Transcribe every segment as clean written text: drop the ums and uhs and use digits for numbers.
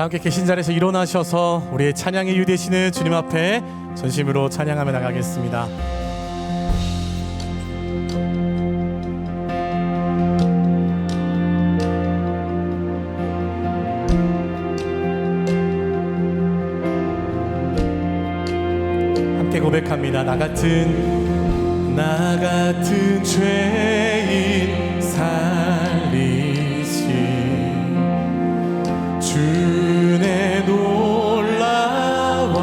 다 함께 계신 자리에서 일어나셔서 우리의 찬양의 유 되시는 주님 앞에 전심으로 찬양하며 나가겠습니다. 함께 고백합니다. 나 같은 죄인 살리신 주의 놀라와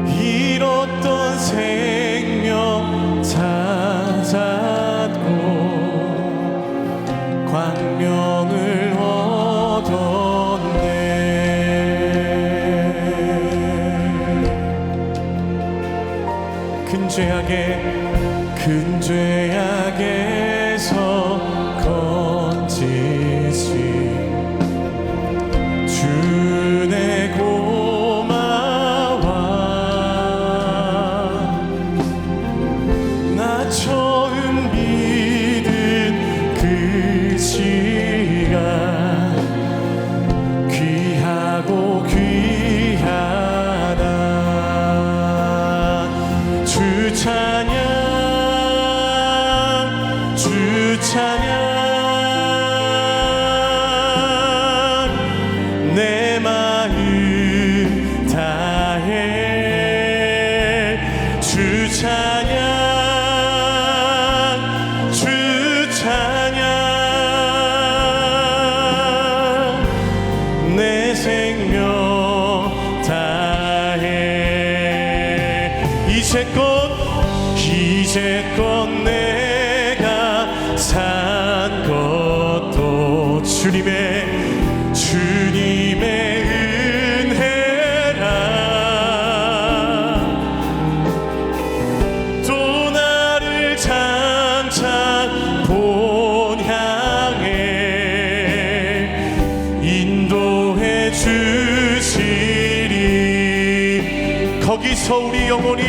잃었던 생명 찾았고 광명을 얻었네. 큰 죄악에서 건지신 주의 고마워. 나 처음 믿은 그 시간 귀하고 귀하다. 주 찬양 내 마음 다해. 주 찬양 내 생명 다해. 이제껏 내가 산 것도 주님의 은혜라. 또 나를 장차 본향에 인도해 주시리. 거기서 우리 영혼이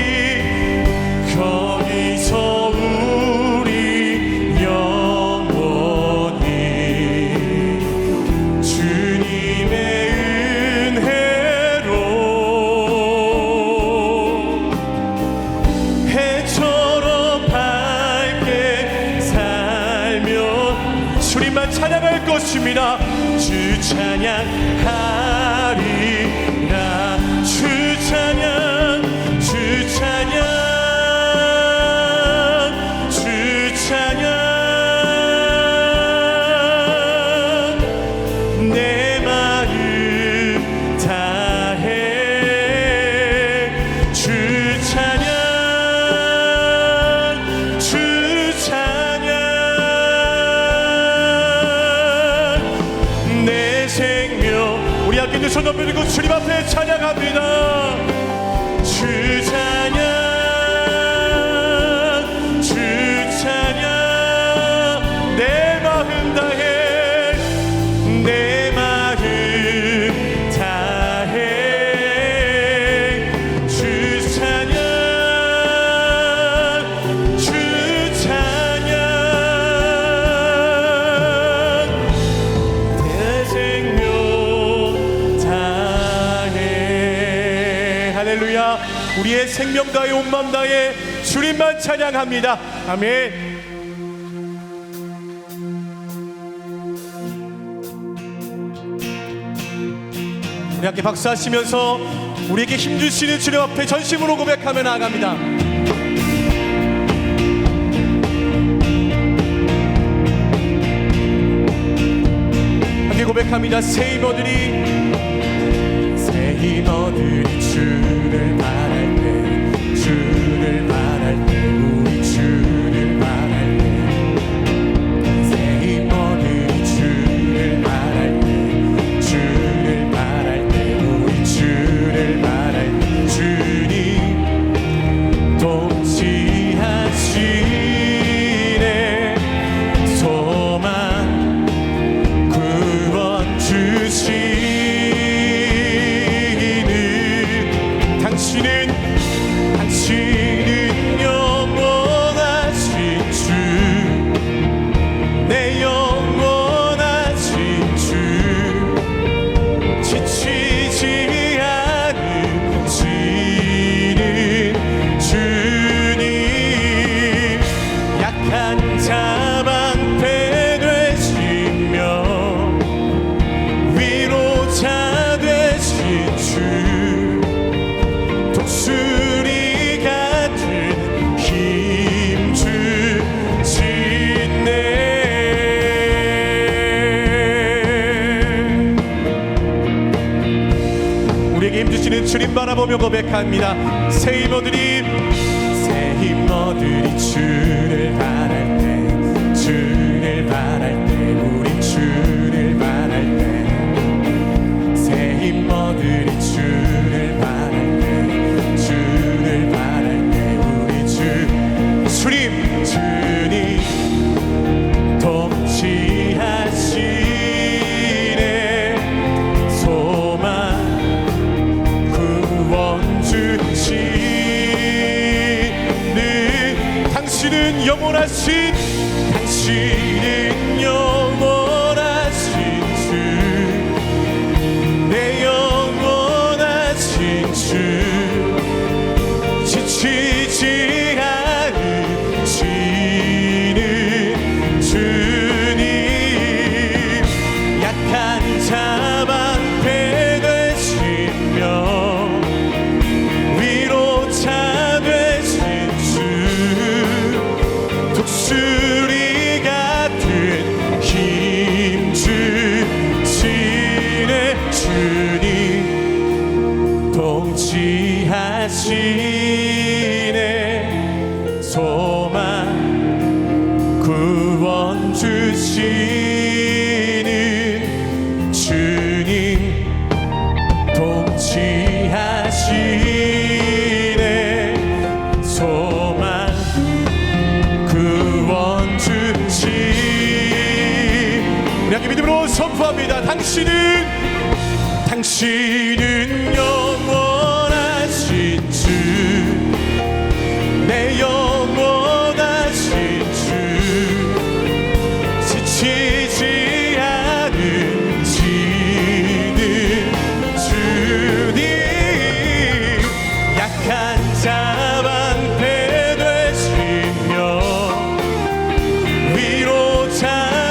주님의 은혜로 해처럼 밝게 살며 주님만 찬양할 것입니다. 주 찬양하리라. 주 찬양 내 마음 다해. 주 찬양 내 생명. 우리 함께 두 손 높이 들고 주님 앞에 찬양합니다. 주 찬양 내 마음 다해. 내 마음 다해. 주 찬양 내 생명 다해. 할렐루야. 우리의 생명 다해 온 마음 다해 주님만 찬양합니다. 아멘. 우리 함께 박수하시면서 우리에게 힘주시는 주님 앞에 전심으로 고백하며 나아갑니다. 함께 고백합니다. 새 힘어들이 주를 바랄 때 우리 주를 바랄 때 새 힘어들이 주를 바랄 때 우리 주를 바랄 때 주님 통치하시네. 소망 구원 주시는 당신은 주시는 주님 바라보며 고백합니다. 새 힘 얻으리, 새 힘 얻으리. 주를 바랄 때, 주를 바랄 때, 우리 주를 바랄 때, 새 힘 얻으리. 주를 바랄 때, 주를 바랄 때, 우리 주님 통치하시네. 소망 구원 주시는 당신은 영원하신, 당신은 영원하신 주, 내 영원하신 주, 지치지 않으시는 주님, 약한 자 방패 되시며 위로차 되신 주, 독수리 같은 힘 주시네. 주님 통치하시네. 소망 구원 주시는 주님 통치하시네. 소망 구원 주시. 우리 함께 믿음으로 선포합니다. 당신은 영원하신 주, 내 영원하신 주, 지치지 않으시는 주님, 약한 자 방패 되시며 위로차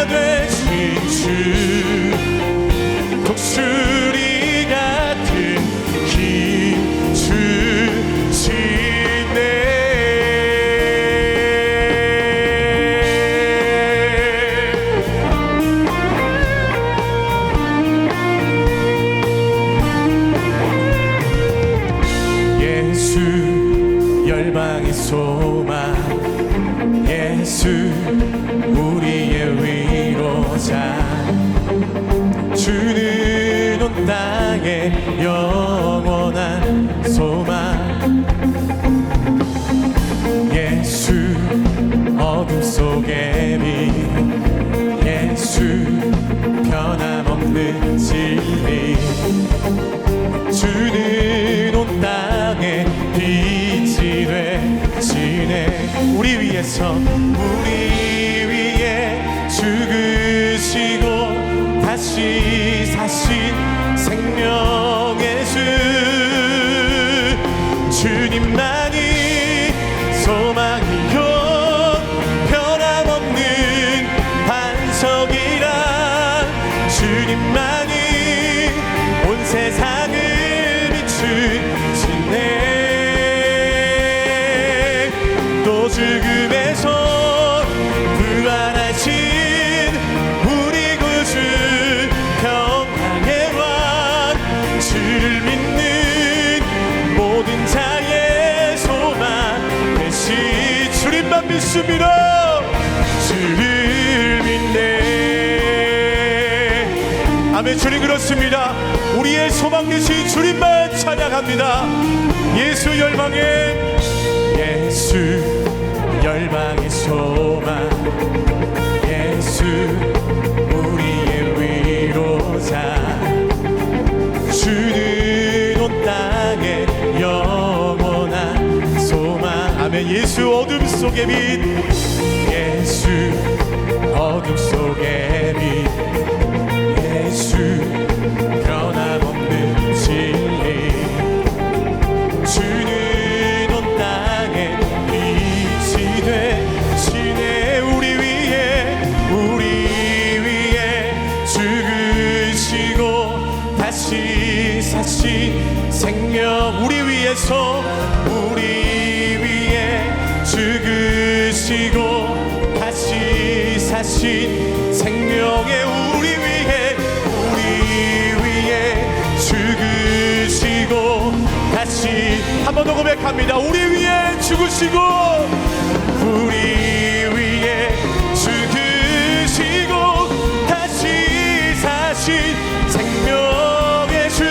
되신 주, 독수리 같은 힘 주시네. 예수 열방의 소망, 예수 우리의 위로자, 주는 온 땅에 영원한 소망. 예수 어둠 속의 빛, 예수 변함없는 진리, 주는 온 땅에 빛이 되시네. 우리 위에 죽으시고 다시 사신 생명의 주, 주님만이 소망이요 변함없는 반석이라, 주님만이 온 세상을 비추시네. 또 죽음에서 부활하신 우리 구주, 평강의 왕, 주를 믿는 모든 자의 소망 되시. 주님만 믿습니다. 주를 믿네. 아멘. 주님 그렇습니다. 우리의 소망 되신 주님만 찬양합니다. 예수 열방의 소망, 예수 우리의 위로자, 주는 온 땅에 영원한 소망. 아멘. 예수 어둠 속의 빛, 예수 어둠 속의 빛, 예수 변함없는 진리, 주는 온 땅에 빛이 되시네. 우리 위에 죽으시고 다시 사신 생명, 우리 위에 죽으시고 다시 사신 생명의 우리 위에 죽으시고 고백합니다. 우리 위에 죽으시고 우리 위에 죽으시고 다시 사신 생명의 주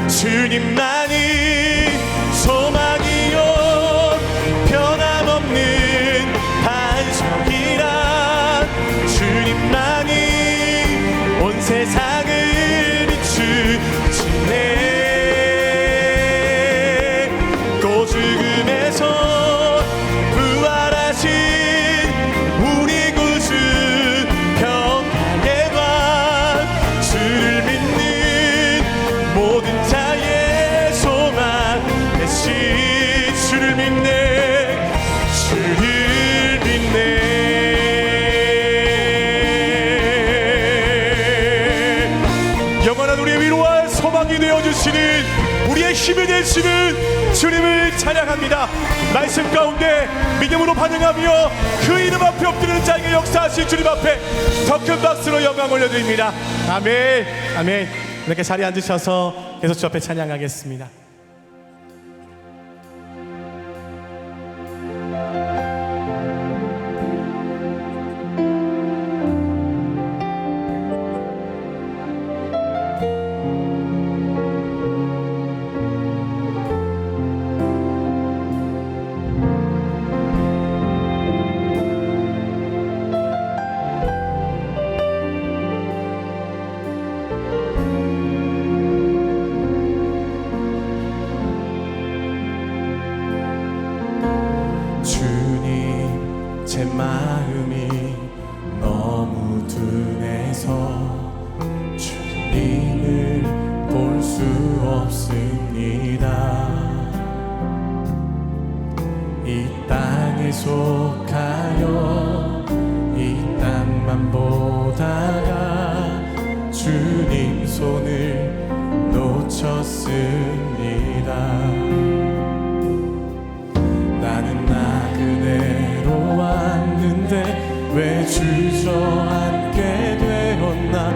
주님만이 소망이요 변함없는 반석이라 주님만이 온 세상을 비추시네. 고죽음에서 부활하신 우리 구주 평강의 왕 주를 믿는 모든 자의 소망 대신 주를 믿네 주를 믿네. 영원한 우리의 위로와 소망이 되어주시는 우리의 힘이 되시는 주님을 찬양합니다. 말씀 가운데 믿음으로 반응하며 그 이름 앞에 엎드리는 자에게 역사하신 주님 앞에 더 큰 박수로 영광 올려드립니다. 아멘 아멘. 이렇게 자리에 앉으셔서 계속 주 앞에 찬양하겠습니다. 제 마음이 너무 둔해서 주님을 볼 수 없습니다. 이 땅에 속하여 이 땅만 보다가 주님 손을 놓쳤습니다. 나는 나그네로 왔는데 왜 주저앉게 되었나.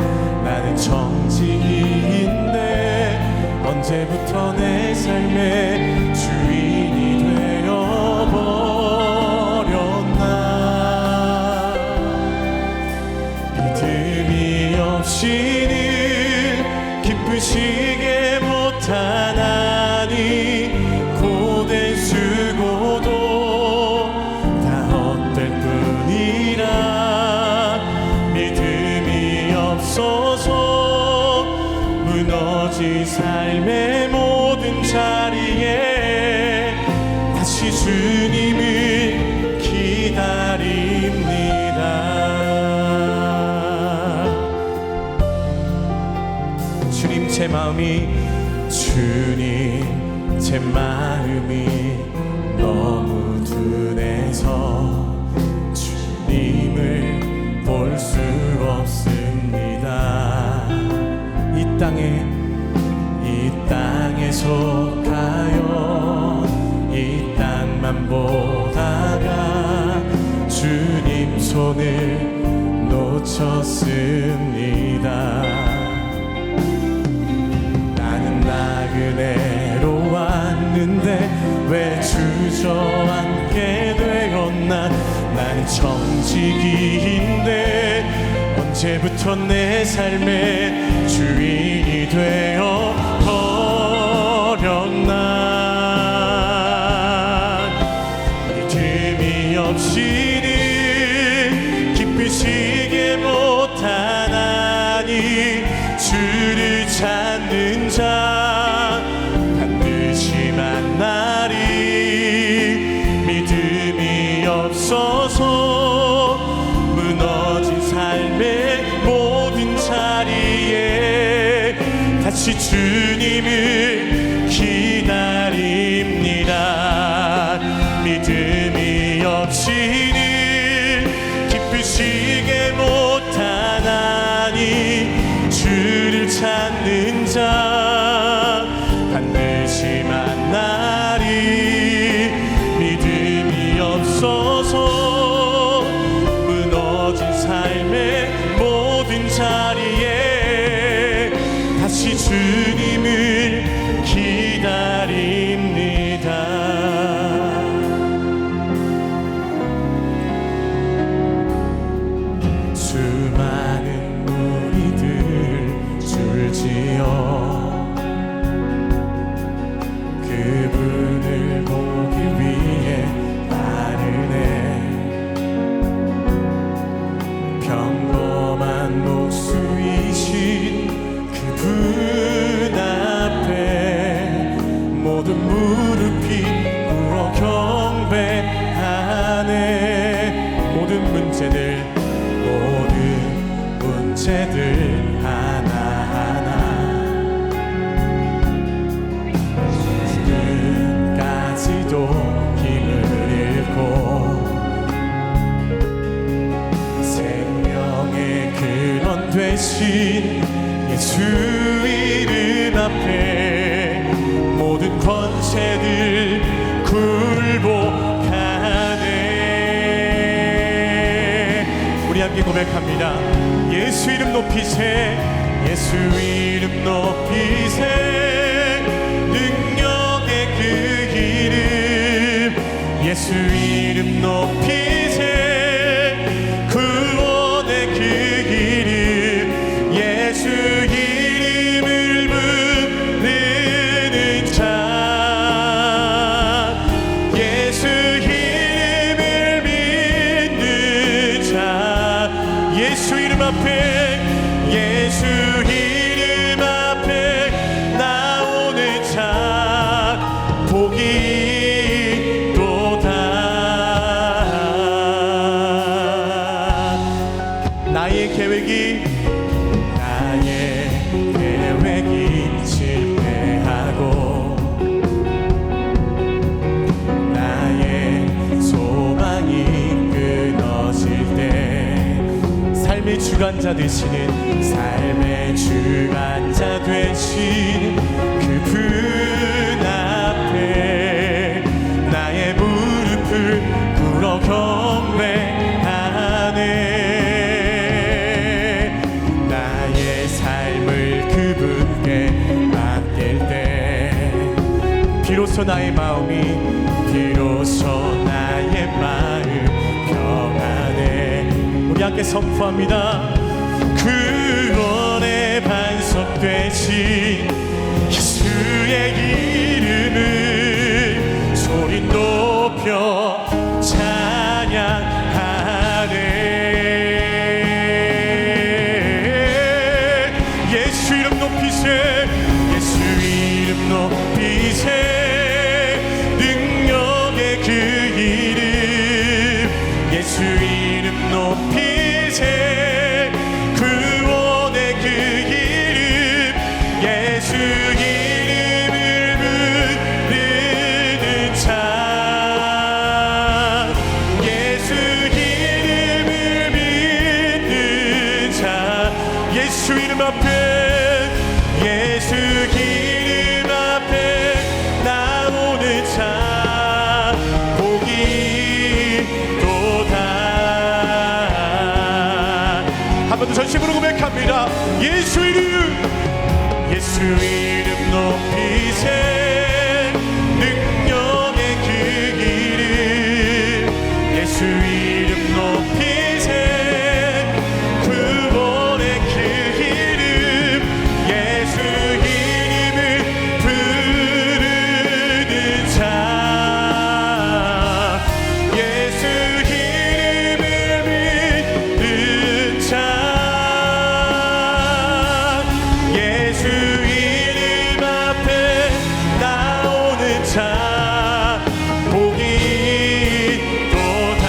나는 정직인데 언제부터 내 삶의 주인이 되어버렸나. 믿음이 없이는 기쁘시게 못하나니 고된 수고도 다 헛될 뿐이라. 믿음이 없어서 무너진 삶의 모든 자리에 다시 주님을 기다립니다. 주님 제 마음이 너무 둔해서 주님을 볼 수 없습니다. 이 땅에 속하여 이 땅만 보다가 주님 손을 놓쳤습니다. 나는 나그네로 왔는데 왜 주저앉게 되었나. 나는 정직인데 언제부터 내 삶의 주인이 되어 버렸나. 믿음이 없이는 기쁘시게 못하나니 주를 찾는 자 반드시 만나리. 믿음이 없어서 무너진 삶의 모든 자리에 다시 주님을 기다립니다. 믿음이 없이는 기쁘시게 못하나니 주를 찾는 자 반드시 만나리. 믿음이 없어서 무너진 삶의 모든 자리에 다시 주님을 기다리 자들 하나하나 끝까지도 힘을 잃고 생명의 근원 되신 예수 이름 앞에 모든 권세들 굴복하네. 우리 함께 고백합니다. 예수 이름 높이세, 예수 이름 높이세, 능력의 그 이름, 예수 이름 높이세, 구원의 그 이름, 예수 이름을 부르는 자, 예수 이름을 믿는 자, 예수 이름 앞에, 예수 이름 앞에 나오는 자 복이 있도다. 나의 계획이 실패하고 나의 소망이 끊어질 때 삶의 주관자 되시는, 삶의 주관자 되신 그분 앞에 나의 무릎을 꿇어 경배하네. 나의 삶을 그분께 맡길 때 비로소 나의 마음이, 비로소 나의 마음 평안해. 우리 함께 선포합니다. 구원의 반석 되신 예수의 이름을 소리 높여 찬양하네. 예수 이름 높이세, 예수 이름 높이세, 능력의 그 이름, 예수 이름 높이세, 구원의 그 이름, 예수 이름을 부르는 자, 예수 이름을 믿는 자, 예수 이름 앞에, 예수 이름 앞에 나오는 자 복이 있도다. 한 번 더 전심으로 고백합니다. 예수 이름, 예수 이름 높이세, 능력의 그 이름, 예수 이름 높이세, 구원의 그 이름, 예수 이름을 부르는 자, 예수 이름을 믿는 자, 예수 이름 앞에 나오는 자 복이 있도다.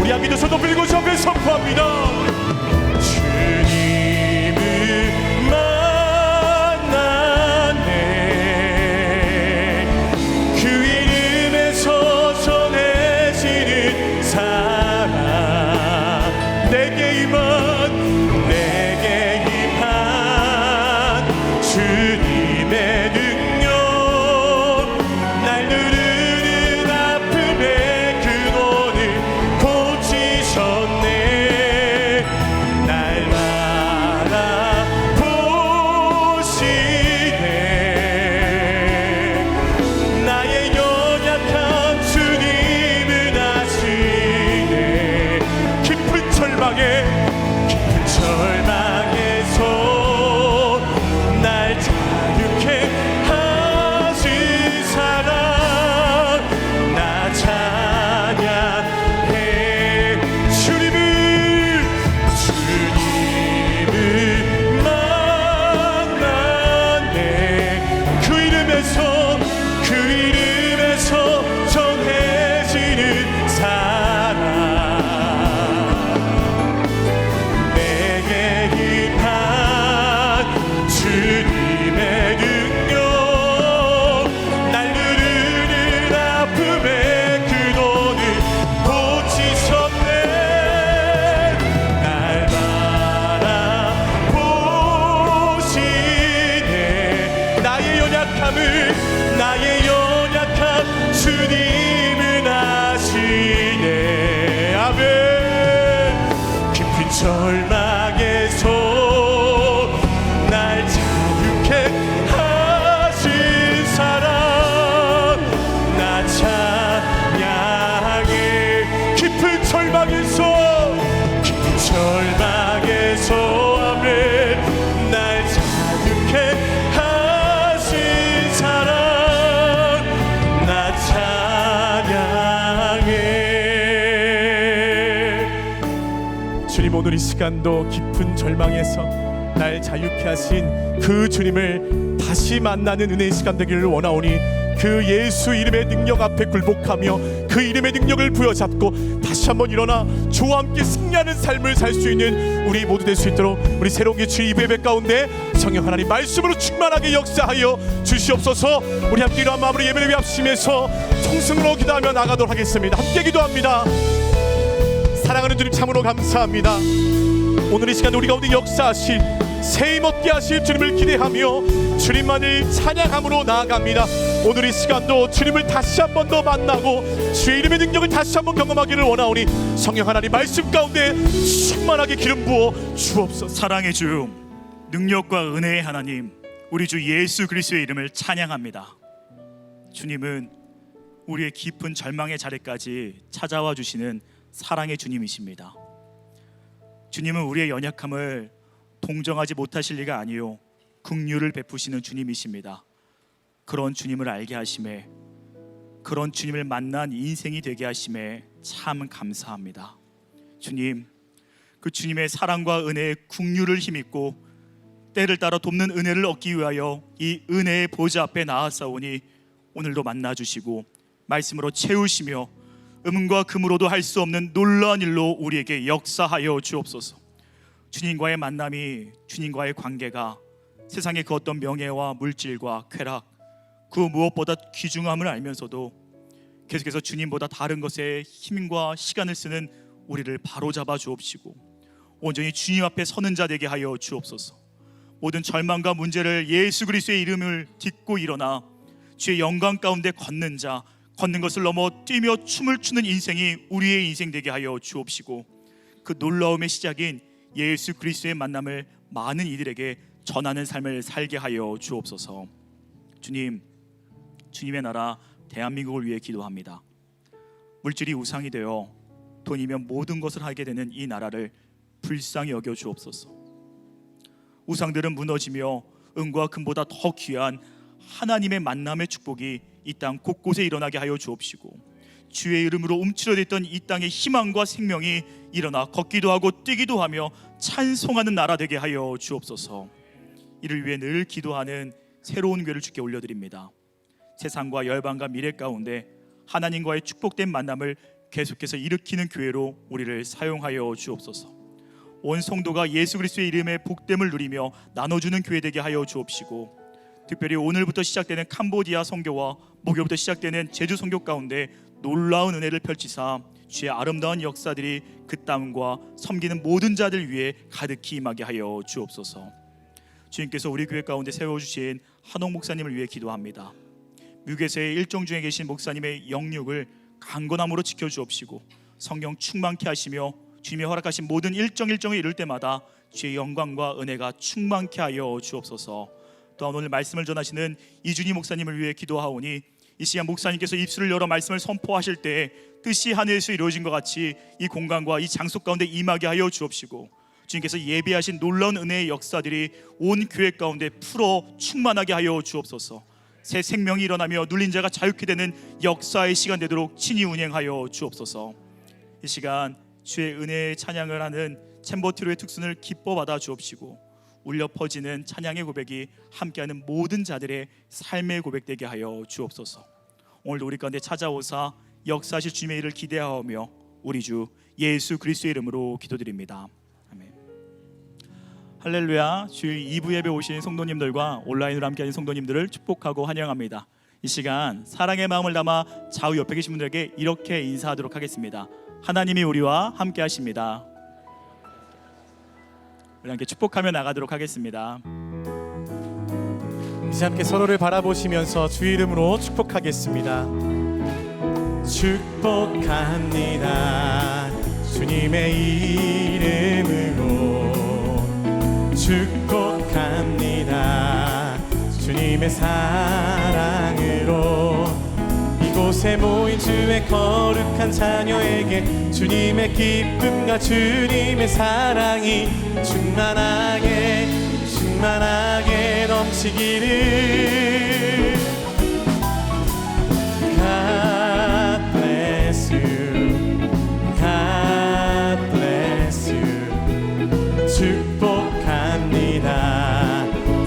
우리 함께 손 높이고 저 앞에 선포합니다. 주님을 만났네, 그 이름에서 전해지는 사랑, 내게 임한 주님의 능력, 날 누르는 아픔의 근원을 고치셨네. 날 바라보시네. 나의 연약함 주님은 아시네. 깊은 절망에 절망에서 날 자유케 하신 사랑 나 찬양해. 깊은 절망에서 아멘 날 자유케 하신 사랑 나 찬양해. 주님, 오늘 이 시간도 깊은 절망에서 날 자유케 하신 그 주님을 다시 만나는 은혜의 시간 되기를 원하오니 그 예수 이름의 능력 앞에 굴복하며 그 이름의 능력을 부여잡고 다시 한번 일어나 주와 함께 승리하는 삶을 살 수 있는 우리 모두 될 수 있도록 우리 새로운 주 2부 예배 가운데 성령 하나님 말씀으로 충만하게 역사하여 주시옵소서. 우리 함께 이러한 마음으로 예배를 합심해서 통성으로 기도하며 나가도록 하겠습니다. 함께 기도합니다. 사랑하는 주님, 참으로 감사합니다. 오늘 이 시간 우리 가운데 역사하실 새 힘 얻게 하실 주님을 기대하며 주님만을 찬양함으로 나아갑니다. 오늘 이 시간도 주님을 다시 한 번 더 만나고 주의 이름의 능력을 다시 한 번 경험하기를 원하오니 성령 하나님 말씀 가운데 충만하게 기름 부어 주옵소서. 사랑의 주, 능력과 은혜의 하나님, 우리 주 예수 그리스도의 이름을 찬양합니다. 주님은 우리의 깊은 절망의 자리까지 찾아와 주시는 사랑의 주님이십니다. 주님은 우리의 연약함을 동정하지 못하실 리가 아니요 긍휼을 베푸시는 주님이십니다. 그런 주님을 알게 하심에, 그런 주님을 만난 인생이 되게 하심에 참 감사합니다. 주님, 그 주님의 사랑과 은혜의 긍휼을 힘입고 때를 따라 돕는 은혜를 얻기 위하여 이 은혜의 보좌 앞에 나아싸우니 오늘도 만나주시고 말씀으로 채우시며 음과 금으로도 할 수 없는 놀라운 일로 우리에게 역사하여 주옵소서. 주님과의 만남이, 주님과의 관계가 세상의 그 어떤 명예와 물질과 쾌락, 그 무엇보다 귀중함을 알면서도 계속해서 주님보다 다른 것에 힘과 시간을 쓰는 우리를 바로잡아 주옵시고 온전히 주님 앞에 서는 자 되게 하여 주옵소서. 모든 절망과 문제를 예수 그리스도의 이름을 딛고 일어나 주의 영광 가운데 걷는 자, 걷는 것을 넘어 뛰며 춤을 추는 인생이 우리의 인생 되게 하여 주옵시고 그 놀라움의 시작인 예수 그리스도의 만남을 많은 이들에게 전하는 삶을 살게 하여 주옵소서. 주님, 주님의 나라 대한민국을 위해 기도합니다. 물질이 우상이 되어 돈이면 모든 것을 하게 되는 이 나라를 불쌍히 여겨 주옵소서. 우상들은 무너지며 은과 금보다 더 귀한 하나님의 만남의 축복이 이 땅 곳곳에 일어나게 하여 주옵시고 주의 이름으로 움츠러졌던 이 땅의 희망과 생명이 일어나 걷기도 하고 뛰기도 하며 찬송하는 나라 되게 하여 주옵소서. 이를 위해 늘 기도하는 새로운 교회를 주께 올려드립니다. 세상과 열방과 미래 가운데 하나님과의 축복된 만남을 계속해서 일으키는 교회로 우리를 사용하여 주옵소서. 온 성도가 예수 그리스도의 이름의 복됨을 누리며 나눠주는 교회 되게 하여 주옵시고 특별히 오늘부터 시작되는 캄보디아 선교와 목요일부터 시작되는 제주 선교 가운데 놀라운 은혜를 펼치사 주의 아름다운 역사들이 그 땅과 섬기는 모든 자들 위해 가득히 임하게 하여 주옵소서. 주님께서 우리 교회 가운데 세워주신 한옥 목사님을 위해 기도합니다. 미국에서의 일정 중에 계신 목사님의 영육을 강건함으로 지켜주옵시고 성령 충만케 하시며 주님이 허락하신 모든 일정을 이룰 때마다 주의 영광과 은혜가 충만케 하여 주옵소서. 또한 오늘 말씀을 전하시는 이준희 목사님을 위해 기도하오니 이 시간 목사님께서 입술을 열어 말씀을 선포하실 때 뜻이 하늘에서 이루어진 것 같이 이 공간과 이 장소 가운데 임하게 하여 주옵시고 주님께서 예비하신 놀라운 은혜의 역사들이 온 교회 가운데 풀어 충만하게 하여 주옵소서. 새 생명이 일어나며 눌린 자가 자유케 되는 역사의 시간 되도록 친히 운행하여 주옵소서. 이 시간 주의 은혜의 찬양을 하는 챔버티로의 특순을 기뻐 받아 주옵시고 울려 퍼지는 찬양의 고백이 함께하는 모든 자들의 삶의 고백되게 하여 주옵소서. 오늘도 우리 가운데 찾아오사 역사하실 주님의 일을 기대하며 우리 주 예수 그리스도의 이름으로 기도드립니다. 아멘. 할렐루야. 주일 2부 예배 오신 성도님들과 온라인으로 함께하는 성도님들을 축복하고 환영합니다. 이 시간 사랑의 마음을 담아 좌우 옆에 계신 분들에게 이렇게 인사하도록 하겠습니다. 하나님이 우리와 함께 하십니다. 우리 함께 축복하며 나가도록 하겠습니다. 이제 함께 서로를 바라보시면서 주의 이름으로 축복하겠습니다. 축복합니다. 주님의 이름을 주님의 사랑으로 이곳에 모인 주의 거룩한 자녀에게 주님의 기쁨과 주님의 사랑이 충만하게 넘치기를. God bless you, God bless you. 축복합니다.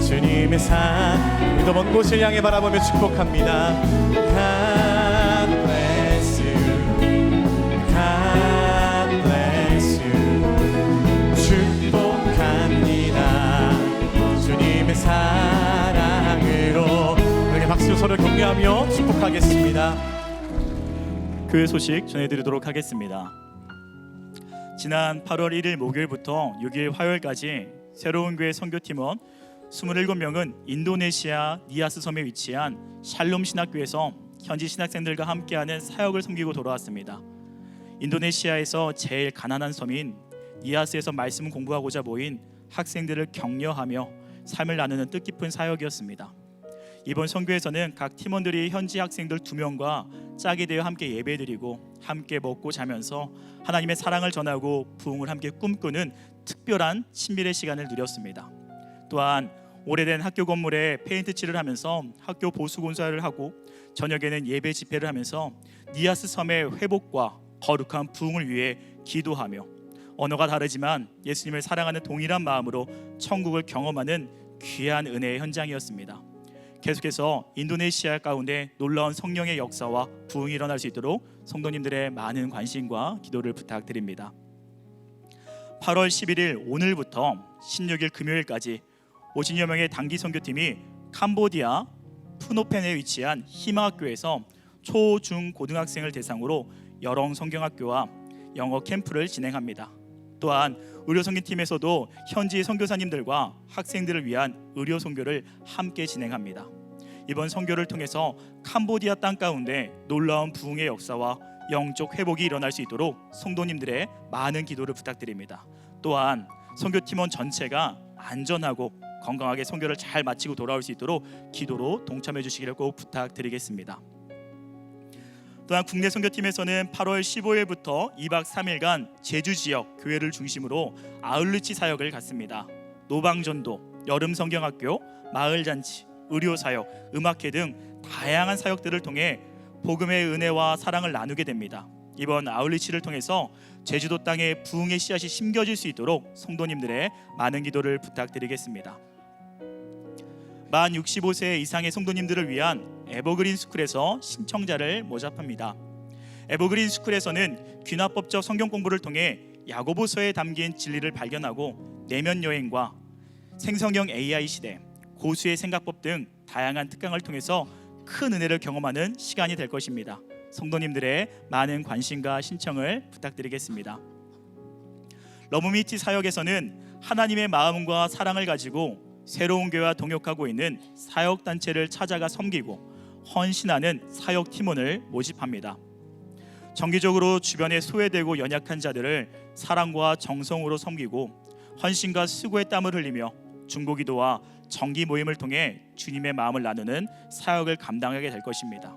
주님의 우리 더 먼 곳을 향해 바라보며 축복합니다. God bless you, God bless you. 축복합니다. 주님의 사랑으로. 우리 박수로 서로 격려하며 축복하겠습니다. 그 소식 전해드리도록 하겠습니다. 지난 8월 1일 목요일부터 6일 화요일까지 새로운 교회 선교팀원 27명은 인도네시아 니아스 섬에 위치한 샬롬 신학교에서 현지 신학생들과 함께하는 사역을 섬기고 돌아왔습니다. 인도네시아에서 제일 가난한 섬인 니아스에서 말씀 공부하고자 모인 학생들을 격려하며 삶을 나누는 뜻깊은 사역이었습니다. 이번 선교에서는 각 팀원들이 현지 학생들 2명과 짝이 되어 함께 예배드리고 함께 먹고 자면서 하나님의 사랑을 전하고 부흥을 함께 꿈꾸는 특별한 친밀의 시간을 누렸습니다. 또한 오래된 학교 건물에 페인트 칠을 하면서 학교 보수 공사를 하고 저녁에는 예배 집회를 하면서 니아스 섬의 회복과 거룩한 부흥을 위해 기도하며 언어가 다르지만 예수님을 사랑하는 동일한 마음으로 천국을 경험하는 귀한 은혜의 현장이었습니다. 계속해서 인도네시아 가운데 놀라운 성령의 역사와 부흥이 일어날 수 있도록 성도님들의 많은 관심과 기도를 부탁드립니다. 8월 11일 오늘부터 16일 금요일까지 50여 명의 단기 선교팀이 캄보디아 푸노펜에 위치한 희마학교에서 초, 중, 고등학생을 대상으로 여러 성경학교와 영어 캠프를 진행합니다. 또한 의료 선교팀에서도 현지 선교사님들과 학생들을 위한 의료 선교를 함께 진행합니다. 이번 선교를 통해서 캄보디아 땅 가운데 놀라운 부흥의 역사와 영적 회복이 일어날 수 있도록 성도님들의 많은 기도를 부탁드립니다. 또한 선교팀원 전체가 안전하고 건강하게 선교를 잘 마치고 돌아올 수 있도록 기도로 동참해 주시기를 꼭 부탁드리겠습니다. 또한 국내 선교팀에서는 8월 15일부터 2박 3일간 제주 지역 교회를 중심으로 아울리치 사역을 갖습니다. 노방전도, 여름 성경학교, 마을잔치, 의료사역, 음악회 등 다양한 사역들을 통해 복음의 은혜와 사랑을 나누게 됩니다. 이번 아울리치를 통해서 제주도 땅에 부흥의 씨앗이 심겨질 수 있도록 성도님들의 많은 기도를 부탁드리겠습니다. 만 65세 이상의 성도님들을 위한 에버그린 스쿨에서 신청자를 모집합니다. 에버그린 스쿨에서는 귀납법적 성경 공부를 통해 야고보서에 담긴 진리를 발견하고 내면 여행과 생성형 AI 시대, 고수의 생각법 등 다양한 특강을 통해서 큰 은혜를 경험하는 시간이 될 것입니다. 성도님들의 많은 관심과 신청을 부탁드리겠습니다. 러브미티 사역에서는 하나님의 마음과 사랑을 가지고 새로운 교회와 동역하고 있는 사역단체를 찾아가 섬기고 헌신하는 사역 팀원을 모집합니다. 정기적으로 주변에 소외되고 연약한 자들을 사랑과 정성으로 섬기고 헌신과 수고의 땀을 흘리며 중보기도와 정기 모임을 통해 주님의 마음을 나누는 사역을 감당하게 될 것입니다.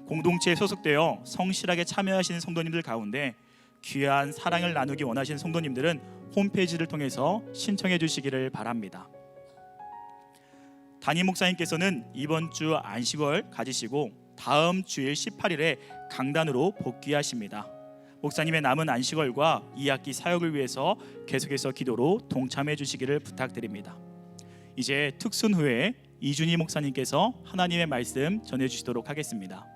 공동체에 소속되어 성실하게 참여하시는 성도님들 가운데 귀한 사랑을 나누기 원하시는 성도님들은 홈페이지를 통해서 신청해 주시기를 바랍니다. 담임 목사님께서는 이번 주 안식을 가지시고 다음 주일 18일에 강단으로 복귀하십니다. 목사님의 남은 안식월과 2학기 사역을 위해서 계속해서 기도로 동참해 주시기를 부탁드립니다. 이제 특순 후에 이준희 목사님께서 하나님의 말씀 전해 주시도록 하겠습니다.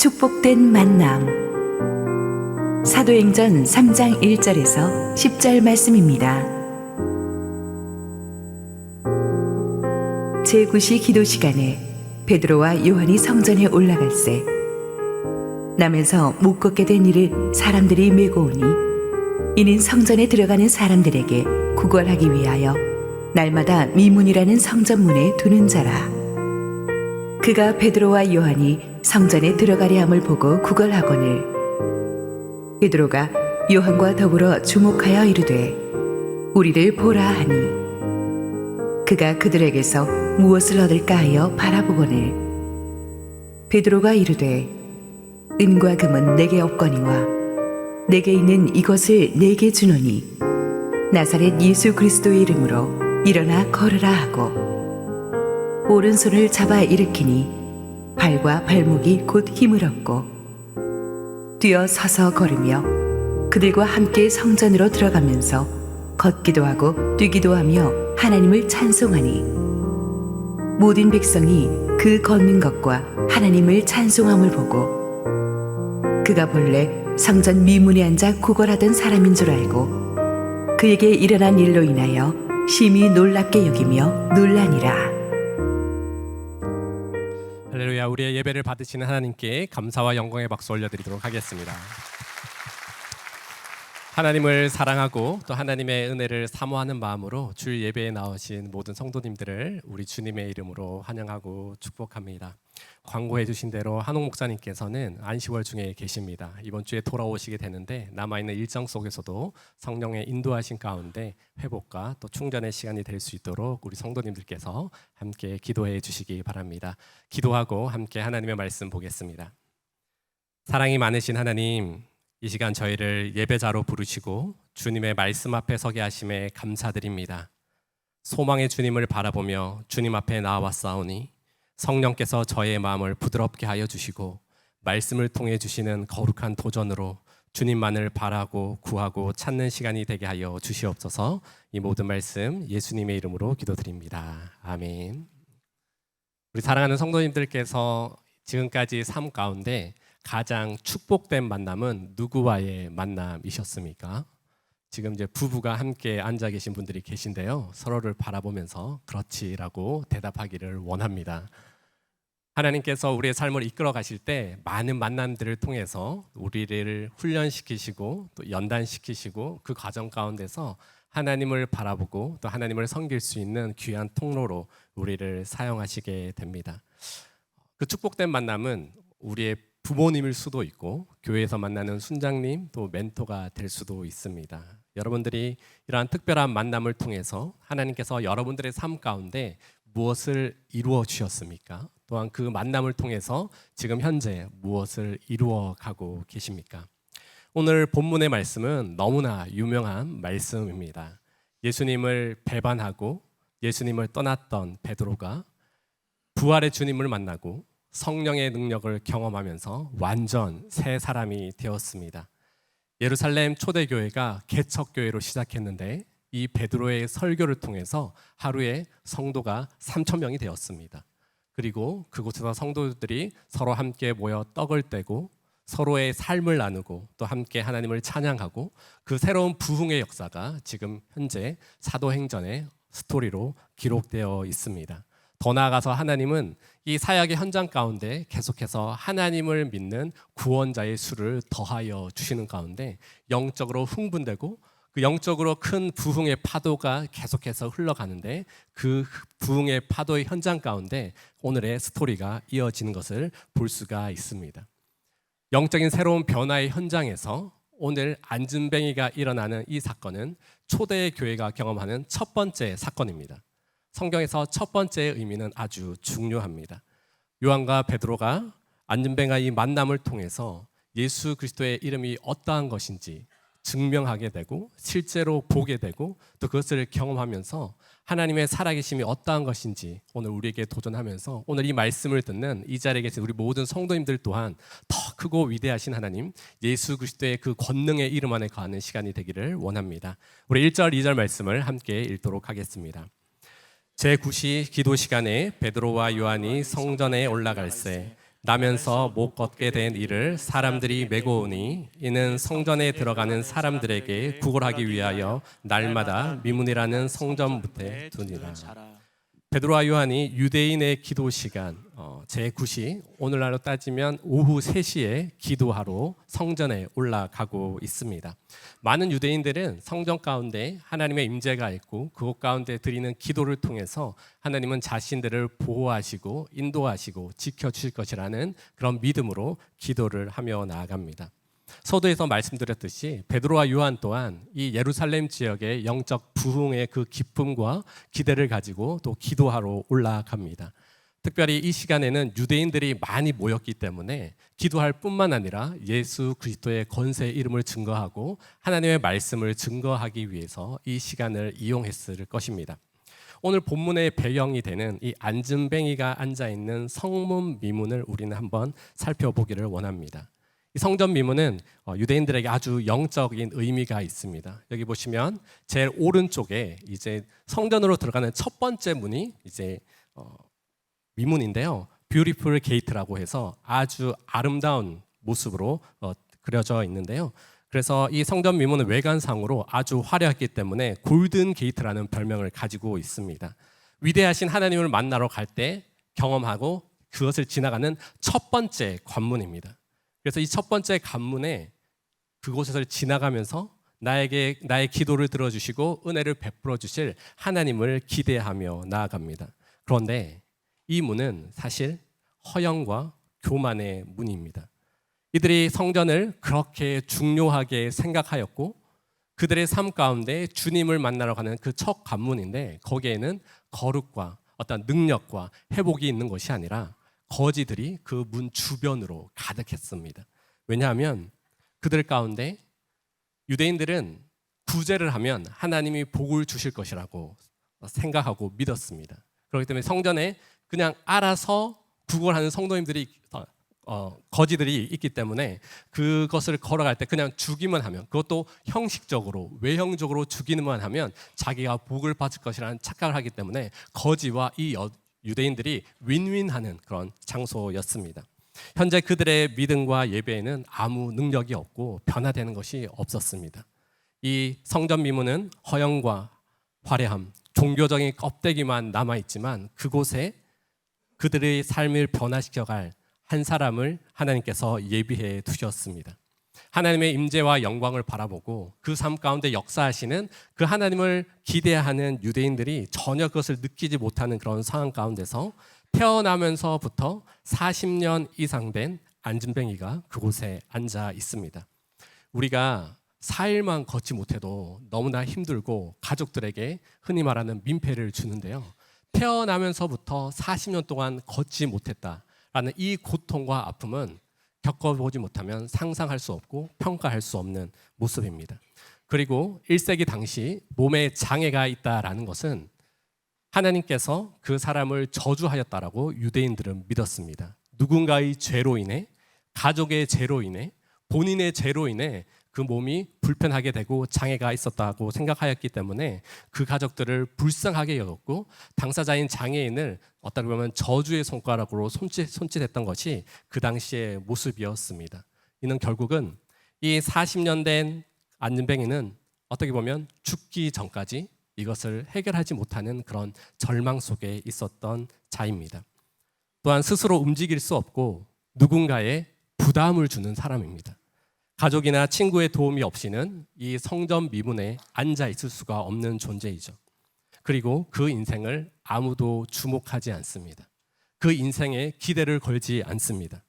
축복된 만남. 사도행전 3장 1절에서 10절 말씀입니다. 제9시 기도 시간에 베드로와 요한이 성전에 올라갈새 남에서 못 걷게 된 이를 사람들이 메고 오니 이는 성전에 들어가는 사람들에게 구걸하기 위하여 날마다 미문이라는 성전문에 두는 자라. 그가 베드로와 요한이 성전에 들어가려 함을 보고 구걸하거늘 베드로가 요한과 더불어 주목하여 이르되 우리를 보라 하니 그가 그들에게서 무엇을 얻을까 하여 바라보거늘 베드로가 이르되 은과 금은 내게 없거니와 내게 있는 이것을 내게 주노니 나사렛 예수 그리스도의 이름으로 일어나 걸으라 하고 오른손을 잡아 일으키니 발과 발목이 곧 힘을 얻고 뛰어 서서 걸으며 그들과 함께 성전으로 들어가면서 걷기도 하고 뛰기도 하며 하나님을 찬송하니 모든 백성이 그 걷는 것과 하나님을 찬송함을 보고 그가 본래 성전 미문에 앉아 구걸하던 사람인 줄 알고 그에게 일어난 일로 인하여 심히 놀랍게 여기며 놀라니라. 할렐루야. 우리의 예배를 받으시는 하나님께 감사와 영광의 박수 올려드리도록 하겠습니다. 하나님을 사랑하고 또 하나님의 은혜를 사모하는 마음으로 주일 예배에 나오신 모든 성도님들을 우리 주님의 이름으로 환영하고 축복합니다. 광고해 주신 대로 한옥 목사님께서는 안식월 중에 계십니다. 이번 주에 돌아오시게 되는데 남아있는 일정 속에서도 성령의 인도하신 가운데 회복과 또 충전의 시간이 될 수 있도록 우리 성도님들께서 함께 기도해 주시기 바랍니다. 기도하고 함께 하나님의 말씀 보겠습니다. 사랑이 많으신 하나님, 이 시간 저희를 예배자로 부르시고 주님의 말씀 앞에 서게 하심에 감사드립니다. 소망의 주님을 바라보며 주님 앞에 나와싸우니 성령께서 저의 마음을 부드럽게 하여 주시고 말씀을 통해 주시는 거룩한 도전으로 주님만을 바라고 구하고 찾는 시간이 되게 하여 주시옵소서. 이 모든 말씀 예수님의 이름으로 기도드립니다. 아멘. 우리 사랑하는 성도님들께서 지금까지 삶 가운데 가장 축복된 만남은 누구와의 만남이셨습니까? 지금 이제 부부가 함께 앉아 계신 분들이 계신데요. 서로를 바라보면서 그렇지라고 대답하기를 원합니다. 하나님께서 우리의 삶을 이끌어 가실 때 많은 만남들을 통해서 우리를 훈련시키시고 또 연단시키시고 그 과정 가운데서 하나님을 바라보고 또 하나님을 섬길 수 있는 귀한 통로로 우리를 사용하시게 됩니다. 그 축복된 만남은 우리의 부모님일 수도 있고 교회에서 만나는 순장님 또 멘토가 될 수도 있습니다. 여러분들이 이러한 특별한 만남을 통해서 하나님께서 여러분들의 삶 가운데 무엇을 이루어 주셨습니까? 또한 그 만남을 통해서 지금 현재 무엇을 이루어 가고 계십니까? 오늘 본문의 말씀은 너무나 유명한 말씀입니다. 예수님을 배반하고 예수님을 떠났던 베드로가 부활의 주님을 만나고 성령의 능력을 경험하면서 완전 새 사람이 되었습니다. 예루살렘 초대교회가 개척교회로 시작했는데 이 베드로의 설교를 통해서 하루에 성도가 3,000명이 되었습니다. 그리고 그곳에서 성도들이 서로 함께 모여 떡을 떼고 서로의 삶을 나누고 또 함께 하나님을 찬양하고 그 새로운 부흥의 역사가 지금 현재 사도행전의 스토리로 기록되어 있습니다. 더 나아가서 하나님은 이 사역의 현장 가운데 계속해서 하나님을 믿는 구원자의 수를 더하여 주시는 가운데 영적으로 흥분되고 그 영적으로 큰 부흥의 파도가 계속해서 흘러가는데 그 부흥의 파도의 현장 가운데 오늘의 스토리가 이어지는 것을 볼 수가 있습니다. 영적인 새로운 변화의 현장에서 오늘 안진뱅이가 일어나는 이 사건은 초대 교회가 경험하는 첫 번째 사건입니다. 성경에서 첫 번째 의미는 아주 중요합니다. 요한과 베드로가 안진뱅이와 이 만남을 통해서 예수 그리스도의 이름이 어떠한 것인지 증명하게 되고 실제로 보게 되고 또 그것을 경험하면서 하나님의 살아계심이 어떠한 것인지 오늘 우리에게 도전하면서 오늘 이 말씀을 듣는 이 자리에 계신 우리 모든 성도님들 또한 더 크고 위대하신 하나님 예수 그리스도의 그 권능의 이름 안에 거하는 시간이 되기를 원합니다. 우리 1절 2절 말씀을 함께 읽도록 하겠습니다. 제9시 기도 시간에 베드로와 요한이 성전에 올라갈새 나면서 못 걷게 된 이를 사람들이 메고 오니 이는 성전에 들어가는 사람들에게 구걸하기 위하여 날마다 미문이라는 성전 무태 두니라. 베드로와 요한이 유대인의 기도 시간 제9시 오늘날로 따지면 오후 3시에 기도하러 성전에 올라가고 있습니다. 많은 유대인들은 성전 가운데 하나님의 임재가 있고 그곳 가운데 드리는 기도를 통해서 하나님은 자신들을 보호하시고 인도하시고 지켜주실 것이라는 그런 믿음으로 기도를 하며 나아갑니다. 서두에서 말씀드렸듯이 베드로와 요한 또한 이 예루살렘 지역의 영적 부흥의 그 기쁨과 기대를 가지고 또 기도하러 올라갑니다. 특별히 이 시간에는 유대인들이 많이 모였기 때문에 기도할 뿐만 아니라 예수 그리스도의 권세의 이름을 증거하고 하나님의 말씀을 증거하기 위해서 이 시간을 이용했을 것입니다. 오늘 본문의 배경이 되는 이 안진뱅이가 앉아있는 성문 미문을 우리는 한번 살펴보기를 원합니다. 이 성전 미문은 유대인들에게 아주 영적인 의미가 있습니다. 여기 보시면 제일 오른쪽에 이제 성전으로 들어가는 첫 번째 문이 이제 미문인데요. 뷰티풀 게이트라고 해서 아주 아름다운 모습으로 그려져 있는데요. 그래서 이 성전 미문은 외관상으로 아주 화려했기 때문에 골든 게이트라는 별명을 가지고 있습니다. 위대하신 하나님을 만나러 갈 때 경험하고 그것을 지나가는 첫 번째 관문입니다. 그래서 이 첫 번째 관문에 그곳을 지나가면서 나의 기도를 들어주시고 은혜를 베풀어 주실 하나님을 기대하며 나아갑니다. 그런데 이 문은 사실 허영과 교만의 문입니다. 이들이 성전을 그렇게 중요하게 생각하였고 그들의 삶 가운데 주님을 만나러 가는 그 첫 관문인데 거기에는 거룩과 어떤 능력과 회복이 있는 것이 아니라 거지들이 그 문 주변으로 가득했습니다. 왜냐하면 그들 가운데 유대인들은 구제를 하면 하나님이 복을 주실 것이라고 생각하고 믿었습니다. 그렇기 때문에 성전에 그냥 알아서 구걸하는 성도님들이 거지들이 있기 때문에 그것을 걸어갈 때 그냥 주기만 하면 그것도 형식적으로 외형적으로 주기만 하면 자기가 복을 받을 것이라는 착각을 하기 때문에 거지와 이 유대인들이 윈윈하는 그런 장소였습니다. 현재 그들의 믿음과 예배에는 아무 능력이 없고 변화되는 것이 없었습니다. 이 성전 미문은 허영과 화려함, 종교적인 껍데기만 남아있지만 그곳에 그들의 삶을 변화시켜갈 한 사람을 하나님께서 예비해 두셨습니다. 하나님의 임재와 영광을 바라보고 그 삶 가운데 역사하시는 그 하나님을 기대하는 유대인들이 전혀 그것을 느끼지 못하는 그런 상황 가운데서 태어나면서부터 40년 이상 된 안진뱅이가 그곳에 앉아 있습니다. 우리가 4일만 걷지 못해도 너무나 힘들고 가족들에게 흔히 말하는 민폐를 주는데요. 태어나면서부터 40년 동안 걷지 못했다라는 이 고통과 아픔은 겪어보지 못하면 상상할 수 없고 평가할 수 없는 모습입니다. 그리고 1세기 당시 몸에 장애가 있다라는 것은 하나님께서 그 사람을 저주하였다라고 유대인들은 믿었습니다. 누군가의 죄로 인해, 가족의 죄로 인해, 본인의 죄로 인해 그 몸이 불편하게 되고 장애가 있었다고 생각하였기 때문에 그 가족들을 불쌍하게 여겼고 당사자인 장애인을 어떻게 보면 저주의 손가락으로 손짓했던 것이 그 당시의 모습이었습니다. 이는 결국은 이 40년 된 안진뱅이는 어떻게 보면 죽기 전까지 이것을 해결하지 못하는 그런 절망 속에 있었던 자입니다. 또한 스스로 움직일 수 없고 누군가의 부담을 주는 사람입니다. 가족이나 친구의 도움이 없이는 이 성전 미문에 앉아 있을 수가 없는 존재이죠. 그리고 그 인생을 아무도 주목하지 않습니다. 그 인생에 기대를 걸지 않습니다.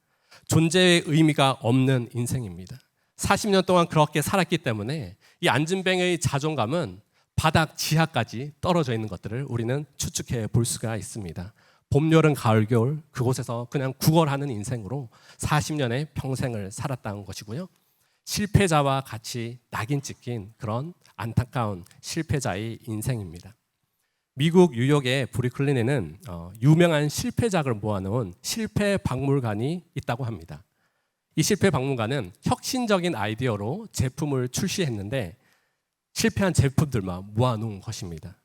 존재의 의미가 없는 인생입니다. 40년 동안 그렇게 살았기 때문에 이 안진뱅의 자존감은 바닥 지하까지 떨어져 있는 것들을 우리는 추측해 볼 수가 있습니다. 봄, 여름, 가을, 겨울 그곳에서 그냥 구걸하는 인생으로 40년의 평생을 살았다는 것이고요. 실패자와 같이 낙인 찍힌 그런 안타까운 실패자의 인생입니다. 미국 뉴욕의 브루클린에는 유명한 실패작을 모아놓은 실패 박물관이 있다고 합니다. 이 실패 박물관은 혁신적인 아이디어로 제품을 출시했는데 실패한 제품들만 모아놓은 것입니다.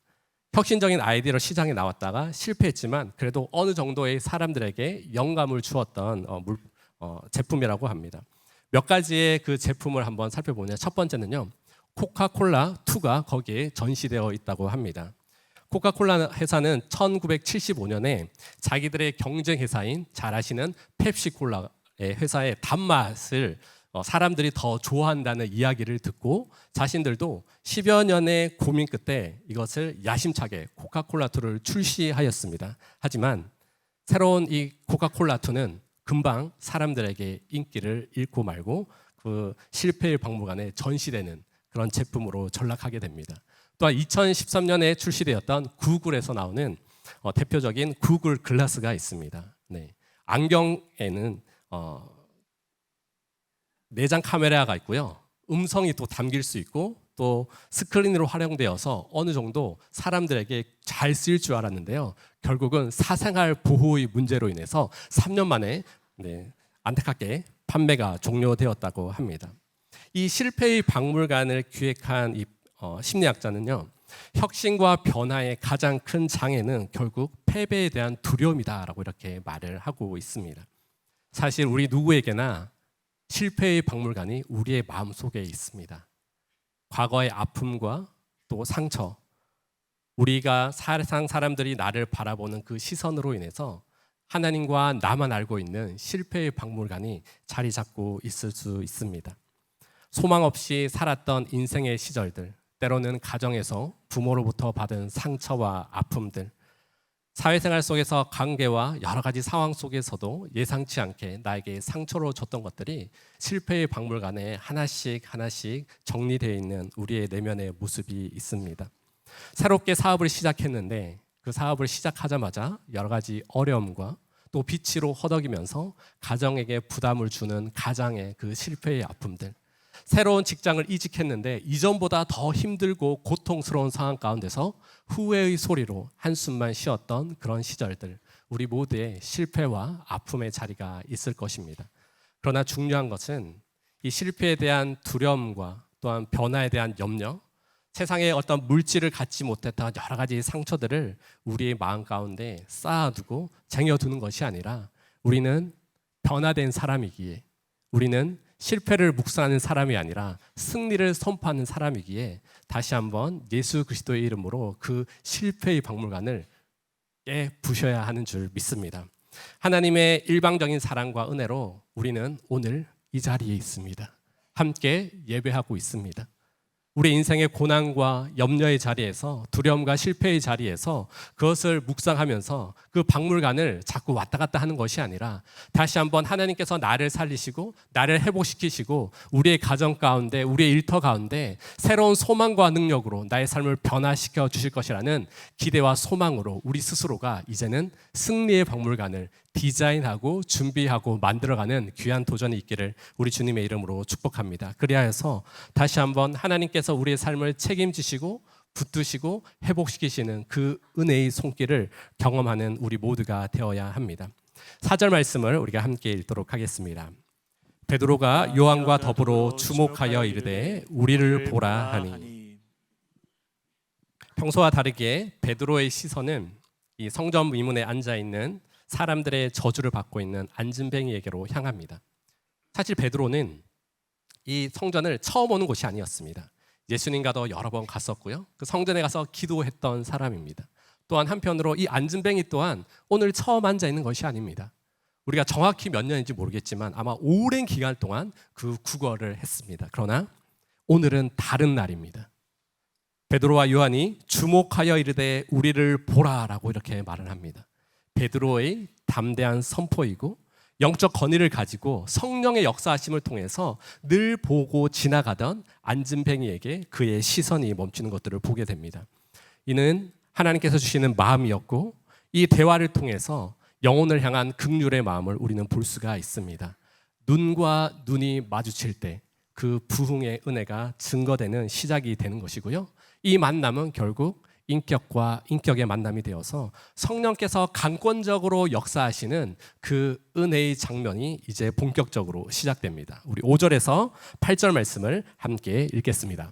혁신적인 아이디어로 시장에 나왔다가 실패했지만 그래도 어느 정도의 사람들에게 영감을 주었던 제품이라고 합니다. 몇 가지의 그 제품을 한번 살펴보면 첫 번째는요, 코카콜라 2가 거기에 전시되어 있다고 합니다. 코카콜라 회사는 1975년에 자기들의 경쟁 회사인 잘 아시는 펩시콜라의 회사의 단맛을 사람들이 더 좋아한다는 이야기를 듣고 자신들도 10여 년의 고민 끝에 이것을 야심차게 코카콜라2를 출시하였습니다. 하지만 새로운 이 코카콜라2는 금방 사람들에게 인기를 잃고 말고 그 실패의 박물관에 전시되는 그런 제품으로 전락하게 됩니다. 또한 2013년에 출시되었던 구글에서 나오는 대표적인 구글 글라스가 있습니다. 네. 안경에는 내장 카메라가 있고요. 음성이 또 담길 수 있고 또 스크린으로 활용되어서 어느 정도 사람들에게 잘 쓰일 줄 알았는데요. 결국은 사생활 보호의 문제로 인해서 3년 만에 안타깝게 판매가 종료되었다고 합니다. 이 실패의 박물관을 기획한 이 심리학자는요, 혁신과 변화의 가장 큰 장애는 결국 패배에 대한 두려움이다라고 이렇게 말을 하고 있습니다. 사실 우리 누구에게나 실패의 박물관이 우리의 마음속에 있습니다. 과거의 아픔과 또 상처, 우리가 세상 사람들이 나를 바라보는 그 시선으로 인해서 하나님과 나만 알고 있는 실패의 박물관이 자리 잡고 있을 수 있습니다. 소망 없이 살았던 인생의 시절들, 때로는 가정에서 부모로부터 받은 상처와 아픔들, 사회생활 속에서 관계와 여러 가지 상황 속에서도 예상치 않게 나에게 상처를 줬던 것들이 실패의 박물관에 하나씩 정리되어 있는 우리의 내면의 모습이 있습니다. 새롭게 사업을 시작했는데 그 사업을 시작하자마자 여러 가지 어려움과 또 비치로 허덕이면서 가정에게 부담을 주는 가장의 그 실패의 아픔들, 새로운 직장을 이직했는데 이전보다 더 힘들고 고통스러운 상황 가운데서 후회의 소리로 한숨만 쉬었던 그런 시절들, 우리 모두의 실패와 아픔의 자리가 있을 것입니다. 그러나 중요한 것은 이 실패에 대한 두려움과 또한 변화에 대한 염려, 세상에 어떤 물질을 갖지 못했던 여러 가지 상처들을 우리의 마음 가운데 쌓아두고 쟁여두는 것이 아니라 우리는 변화된 사람이기에, 우리는 실패를 묵상하는 사람이 아니라 승리를 선포하는 사람이기에 다시 한번 예수 그리스도의 이름으로 그 실패의 박물관을 깨부셔야 하는 줄 믿습니다. 하나님의 일방적인 사랑과 은혜로 우리는 오늘 이 자리에 있습니다. 함께 예배하고 있습니다. 우리 인생의 고난과 염려의 자리에서, 두려움과 실패의 자리에서 그것을 묵상하면서 그 박물관을 자꾸 왔다 갔다 하는 것이 아니라 다시 한번 하나님께서 나를 살리시고 나를 회복시키시고 우리의 가정 가운데, 우리의 일터 가운데 새로운 소망과 능력으로 나의 삶을 변화시켜 주실 것이라는 기대와 소망으로 우리 스스로가 이제는 승리의 박물관을 디자인하고 준비하고 만들어가는 귀한 도전이 있기를 우리 주님의 이름으로 축복합니다. 그리하여서 다시 한번 하나님께서 우리의 삶을 책임지시고 붙드시고 회복시키시는 그 은혜의 손길을 경험하는 우리 모두가 되어야 합니다. 4절 말씀을 우리가 함께 읽도록 하겠습니다. 베드로가 요한과 더불어 주목하여 이르되 우리를 보라 하니. 평소와 다르게 베드로의 시선은 이 성전 위문에 앉아 있는 사람들의 저주를 받고 있는 안진뱅이에게로 향합니다. 사실 베드로는 이 성전을 처음 오는 곳이 아니었습니다. 예수님과도 여러 번 갔었고요. 그 성전에 가서 기도했던 사람입니다. 또한 한편으로 이 안진뱅이 또한 오늘 처음 앉아 있는 것이 아닙니다. 우리가 정확히 몇 년인지 모르겠지만 아마 오랜 기간 동안 그 구걸을 했습니다. 그러나 오늘은 다른 날입니다. 베드로와 요한이 주목하여 이르되 우리를 보라라고 이렇게 말을 합니다. 베드로의 담대한 선포이고 영적 권위를 가지고 성령의 역사하심을 통해서 늘 보고 지나가던 안진뱅이에게 그의 시선이 멈추는 것들을 보게 됩니다. 이는 하나님께서 주시는 마음이었고 이 대화를 통해서 영혼을 향한 긍휼의 마음을 우리는 볼 수가 있습니다. 눈과 눈이 마주칠 때 그 부흥의 은혜가 증거되는 시작이 되는 것이고요. 이 만남은 결국 인격과 인격의 만남이 되어서 성령께서 강권적으로 역사하시는 그 은혜의 장면이 이제 본격적으로 시작됩니다. 우리 5절에서 8절 말씀을 함께 읽겠습니다.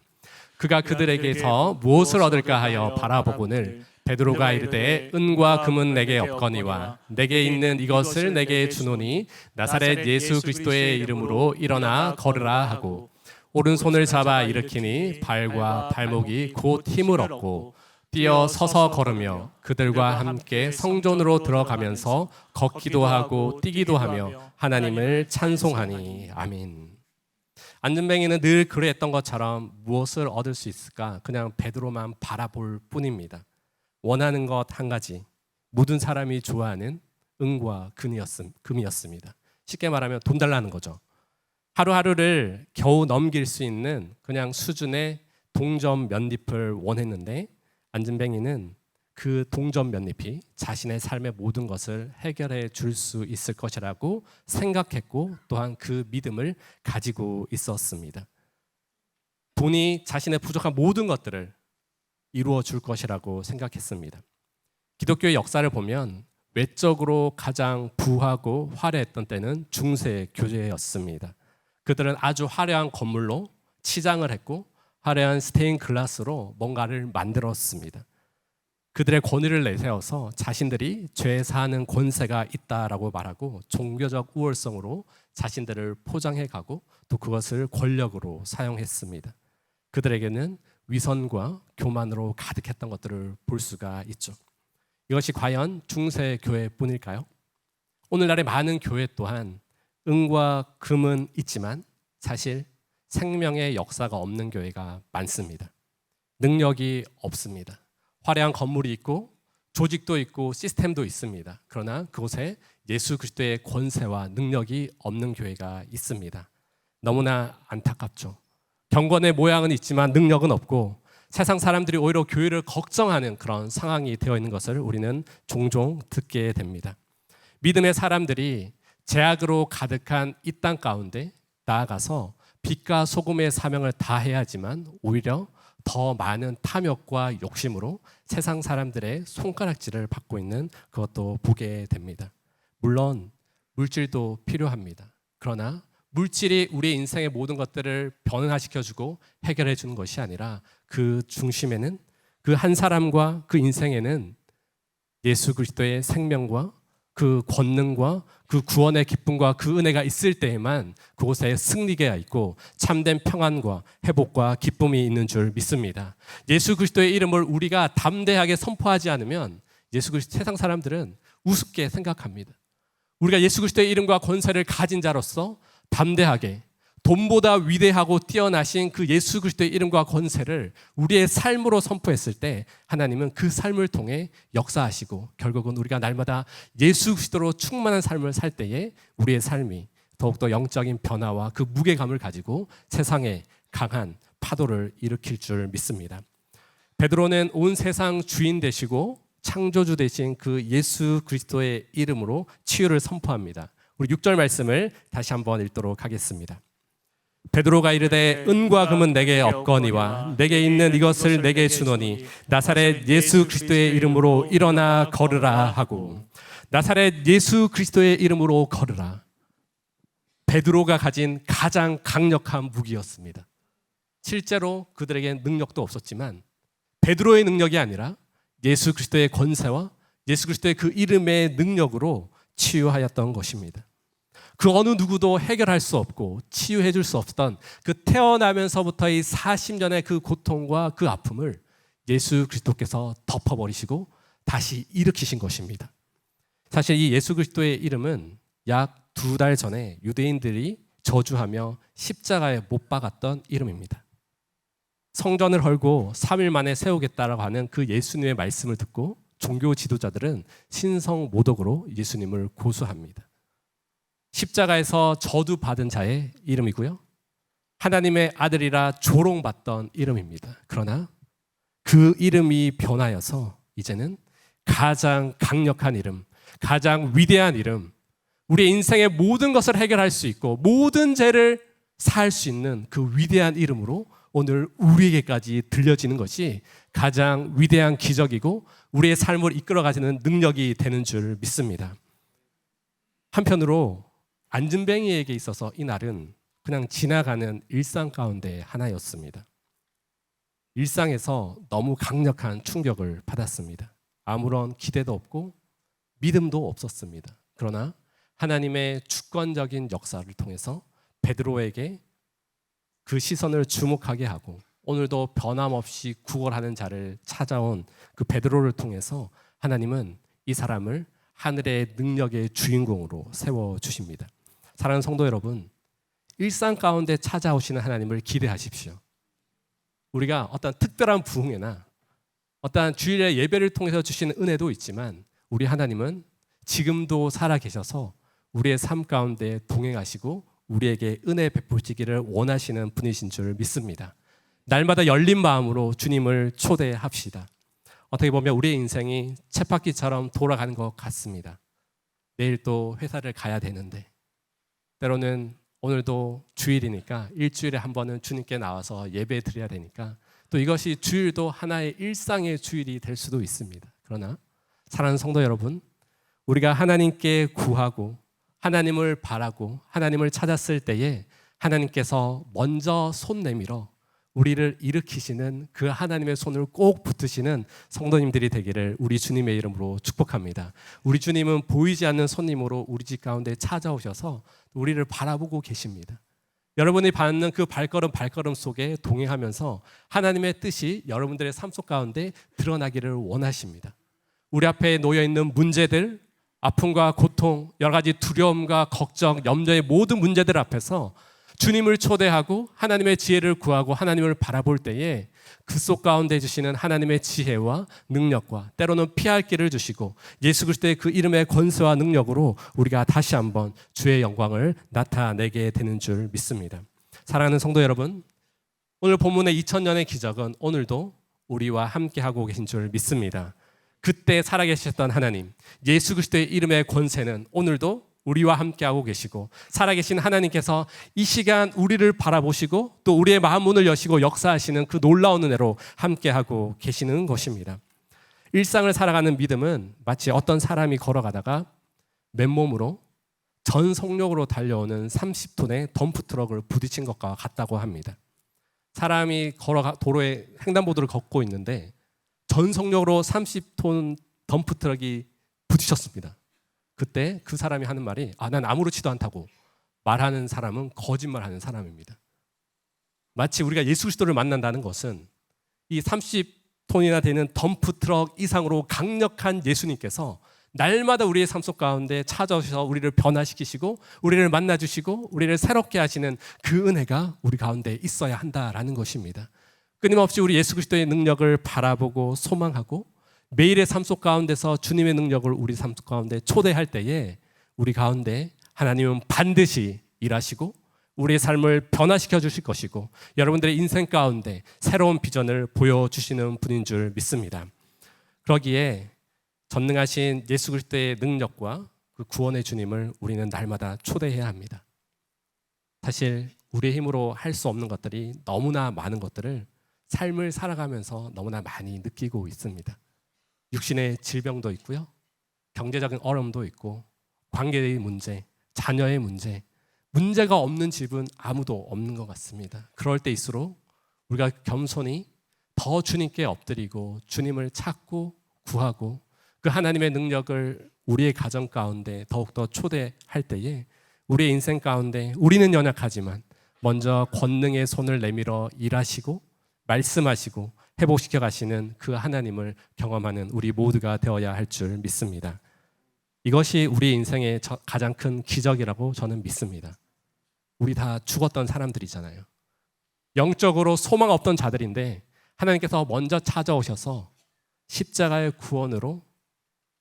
그가 그들에게서 무엇을 얻을까 하여 바라보거늘 베드로가 이르되 은과 금은 내게 없거니와 내게 있는 이것을 내게 주노니 나사렛 예수 그리스도의 이름으로 일어나 걸으라 하고 오른손을 잡아 일으키니 발과 발목이 곧 힘을 얻고 뛰어 서서 걸으며 그들과 함께 성전으로 들어가면서 걷기도 하고 뛰기도 하며 하나님을 찬송하니. 아멘. 안진뱅이는 늘 그랬던 것처럼 무엇을 얻을 수 있을까 그냥 베드로만 바라볼 뿐입니다. 원하는 것 한 가지, 모든 사람이 좋아하는 은과 금이었습니다. 쉽게 말하면 돈 달라는 거죠. 하루하루를 겨우 넘길 수 있는 그냥 수준의 동전 몇 잎을 원했는데 안진뱅이는 그 동전 몇 잎이 자신의 삶의 모든 것을 해결해 줄 수 있을 것이라고 생각했고 또한 그 믿음을 가지고 있었습니다. 돈이 자신의 부족한 모든 것들을 이루어 줄 것이라고 생각했습니다. 기독교의 역사를 보면 외적으로 가장 부하고 화려했던 때는 중세 교회였습니다. 그들은 아주 화려한 건물로 치장을 했고 화려한 스테인 글라스로 뭔가를 만들었습니다. 그들의 권위를 내세워서 자신들이 죄 사하는 권세가 있다라고 말하고 종교적 우월성으로 자신들을 포장해가고 또 그것을 권력으로 사용했습니다. 그들에게는 위선과 교만으로 가득했던 것들을 볼 수가 있죠. 이것이 과연 중세 교회뿐일까요? 오늘날의 많은 교회 또한 은과 금은 있지만 사실 생명의 역사가 없는 교회가 많습니다. 능력이 없습니다. 화려한 건물이 있고 조직도 있고 시스템도 있습니다. 그러나 그곳에 예수 그리스도의 권세와 능력이 없는 교회가 있습니다. 너무나 안타깝죠. 경건의 모양은 있지만 능력은 없고 세상 사람들이 오히려 교회를 걱정하는 그런 상황이 되어 있는 것을 우리는 종종 듣게 됩니다. 믿음의 사람들이 죄악으로 가득한 이 땅 가운데 나아가서 빛과 소금의 사명을 다해야지만 오히려 더 많은 탐욕과 욕심으로 세상 사람들의 손가락질을 받고 있는 그것도 보게 됩니다. 물론 물질도 필요합니다. 그러나 물질이 우리 인생의 모든 것들을 변화시켜주고 해결해주는 것이 아니라 그 중심에는 그 한 사람과 그 인생에는 예수 그리스도의 생명과 그 권능과 그 구원의 기쁨과 그 은혜가 있을 때에만 그곳에 승리가 있고 참된 평안과 회복과 기쁨이 있는 줄 믿습니다. 예수 그리스도의 이름을 우리가 담대하게 선포하지 않으면 예수 그리스도 세상 사람들은 우습게 생각합니다. 우리가 예수 그리스도의 이름과 권세를 가진 자로서 담대하게 돈보다 위대하고 뛰어나신 그 예수 그리스도의 이름과 권세를 우리의 삶으로 선포했을 때 하나님은 그 삶을 통해 역사하시고 결국은 우리가 날마다 예수 그리스도로 충만한 삶을 살 때에 우리의 삶이 더욱더 영적인 변화와 그 무게감을 가지고 세상에 강한 파도를 일으킬 줄 믿습니다. 베드로는 온 세상 주인 되시고 창조주 되신 그 예수 그리스도의 이름으로 치유를 선포합니다. 우리 6절 말씀을 다시 한번 읽도록 하겠습니다. 베드로가 이르되 은과 금은 내게 없거니와 내게 있는 이것을 내게 주노니 나사렛 예수 그리스도의 이름으로 일어나 걸으라 하고, 나사렛 예수 그리스도의 이름으로 걸으라. 베드로가 가진 가장 강력한 무기였습니다. 실제로 그들에게 능력도 없었지만 베드로의 능력이 아니라 예수 그리스도의 권세와 예수 그리스도의 그 이름의 능력으로 치유하였던 것입니다. 그 어느 누구도 해결할 수 없고 치유해 줄 수 없었던 그 태어나면서부터의 40년의 그 고통과 그 아픔을 예수 그리스도께서 덮어버리시고 다시 일으키신 것입니다. 사실 이 예수 그리스도의 이름은 약 2달 전에 유대인들이 저주하며 십자가에 못 박았던 이름입니다. 성전을 헐고 3일 만에 세우겠다라고 하는 그 예수님의 말씀을 듣고 종교 지도자들은 신성 모독으로 예수님을 고소합니다. 십자가에서 저주받은 자의 이름이고요, 하나님의 아들이라 조롱받던 이름입니다. 그러나 그 이름이 변하여서 이제는 가장 강력한 이름, 가장 위대한 이름, 우리의 인생의 모든 것을 해결할 수 있고 모든 죄를 사할 수 있는 그 위대한 이름으로 오늘 우리에게까지 들려지는 것이 가장 위대한 기적이고 우리의 삶을 이끌어가시는 능력이 되는 줄 믿습니다. 한편으로 안진뱅이에게 있어서 이 날은 그냥 지나가는 일상 가운데 하나였습니다. 일상에서 너무 강력한 충격을 받았습니다. 아무런 기대도 없고 믿음도 없었습니다. 그러나 하나님의 주권적인 역사를 통해서 베드로에게 그 시선을 주목하게 하고 오늘도 변함없이 구걸하는 자를 찾아온 그 베드로를 통해서 하나님은 이 사람을 하늘의 능력의 주인공으로 세워주십니다. 사랑하는 성도 여러분, 일상 가운데 찾아오시는 하나님을 기대하십시오. 우리가 어떤 특별한 부흥회나 어떤 주일의 예배를 통해서 주시는 은혜도 있지만 우리 하나님은 지금도 살아계셔서 우리의 삶 가운데 동행하시고 우리에게 은혜 베푸시기를 원하시는 분이신 줄 믿습니다. 날마다 열린 마음으로 주님을 초대합시다. 어떻게 보면 우리의 인생이 쳇바퀴처럼 돌아가는 것 같습니다. 내일 또 회사를 가야 되는데, 때로는 오늘도 주일이니까 일주일에 한 번은 주님께 나와서 예배 드려야 되니까 또 이것이 주일도 하나의 일상의 주일이 될 수도 있습니다. 그러나 사랑하는 성도 여러분, 우리가 하나님께 구하고 하나님을 바라고 하나님을 찾았을 때에 하나님께서 먼저 손 내밀어 우리를 일으키시는 그 하나님의 손을 꼭 붙으시는 성도님들이 되기를 우리 주님의 이름으로 축복합니다. 우리 주님은 보이지 않는 손님으로 우리 집 가운데 찾아오셔서 우리를 바라보고 계십니다. 여러분이 받는 그 발걸음 속에 동행하면서 하나님의 뜻이 여러분들의 삶 속 가운데 드러나기를 원하십니다. 우리 앞에 놓여있는 문제들, 아픔과 고통, 여러 가지 두려움과 걱정, 염려의 모든 문제들 앞에서 주님을 초대하고 하나님의 지혜를 구하고 하나님을 바라볼 때에 그 속 가운데 주시는 하나님의 지혜와 능력과 때로는 피할 길을 주시고 예수 그리스도의 그 이름의 권세와 능력으로 우리가 다시 한번 주의 영광을 나타내게 되는 줄 믿습니다. 사랑하는 성도 여러분, 오늘 본문의 2000년의 기적은 오늘도 우리와 함께하고 계신 줄 믿습니다. 그때 살아계셨던 하나님, 예수 그리스도의 이름의 권세는 오늘도 우리와 함께하고 계시고 살아계신 하나님께서 이 시간 우리를 바라보시고 또 우리의 마음 문을 여시고 역사하시는 그 놀라운 은혜로 함께하고 계시는 것입니다. 일상을 살아가는 믿음은 마치 어떤 사람이 걸어가다가 맨몸으로 전 속력으로 달려오는 30톤의 덤프트럭을 부딪힌 것과 같다고 합니다. 사람이 도로에 횡단보도를 걷고 있는데 전 속력으로 30톤 덤프트럭이 부딪혔습니다. 그때 그 사람이 하는 말이 난 아무렇지도 않다고 말하는 사람은 거짓말하는 사람입니다. 마치 우리가 예수 그리스도를 만난다는 것은 이 30톤이나 되는 덤프 트럭 이상으로 강력한 예수님께서 날마다 우리의 삶 속 가운데 찾아오셔서 우리를 변화시키시고 우리를 만나주시고 우리를 새롭게 하시는 그 은혜가 우리 가운데 있어야 한다라는 것입니다. 끊임없이 우리 예수 그리스도의 능력을 바라보고 소망하고 매일의 삶 속 가운데서 주님의 능력을 우리 삶 속 가운데 초대할 때에 우리 가운데 하나님은 반드시 일하시고 우리의 삶을 변화시켜 주실 것이고 여러분들의 인생 가운데 새로운 비전을 보여주시는 분인 줄 믿습니다. 그러기에 전능하신 예수 그리스도의 능력과 그 구원의 주님을 우리는 날마다 초대해야 합니다. 사실 우리의 힘으로 할 수 없는 것들이 너무나 많은 것들을 삶을 살아가면서 너무나 많이 느끼고 있습니다. 육신의 질병도 있고요. 경제적인 어려움도 있고 관계의 문제, 자녀의 문제, 문제가 없는 집은 아무도 없는 것 같습니다. 그럴 때일수록 우리가 겸손히 더 주님께 엎드리고 주님을 찾고 구하고 그 하나님의 능력을 우리의 가정 가운데 더욱더 초대할 때에 우리의 인생 가운데 우리는 연약하지만 먼저 권능의 손을 내밀어 일하시고 말씀하시고 회복시켜 가시는 그 하나님을 경험하는 우리 모두가 되어야 할 줄 믿습니다. 이것이 우리 인생의 가장 큰 기적이라고 저는 믿습니다. 우리 다 죽었던 사람들이잖아요. 영적으로 소망 없던 자들인데 하나님께서 먼저 찾아오셔서 십자가의 구원으로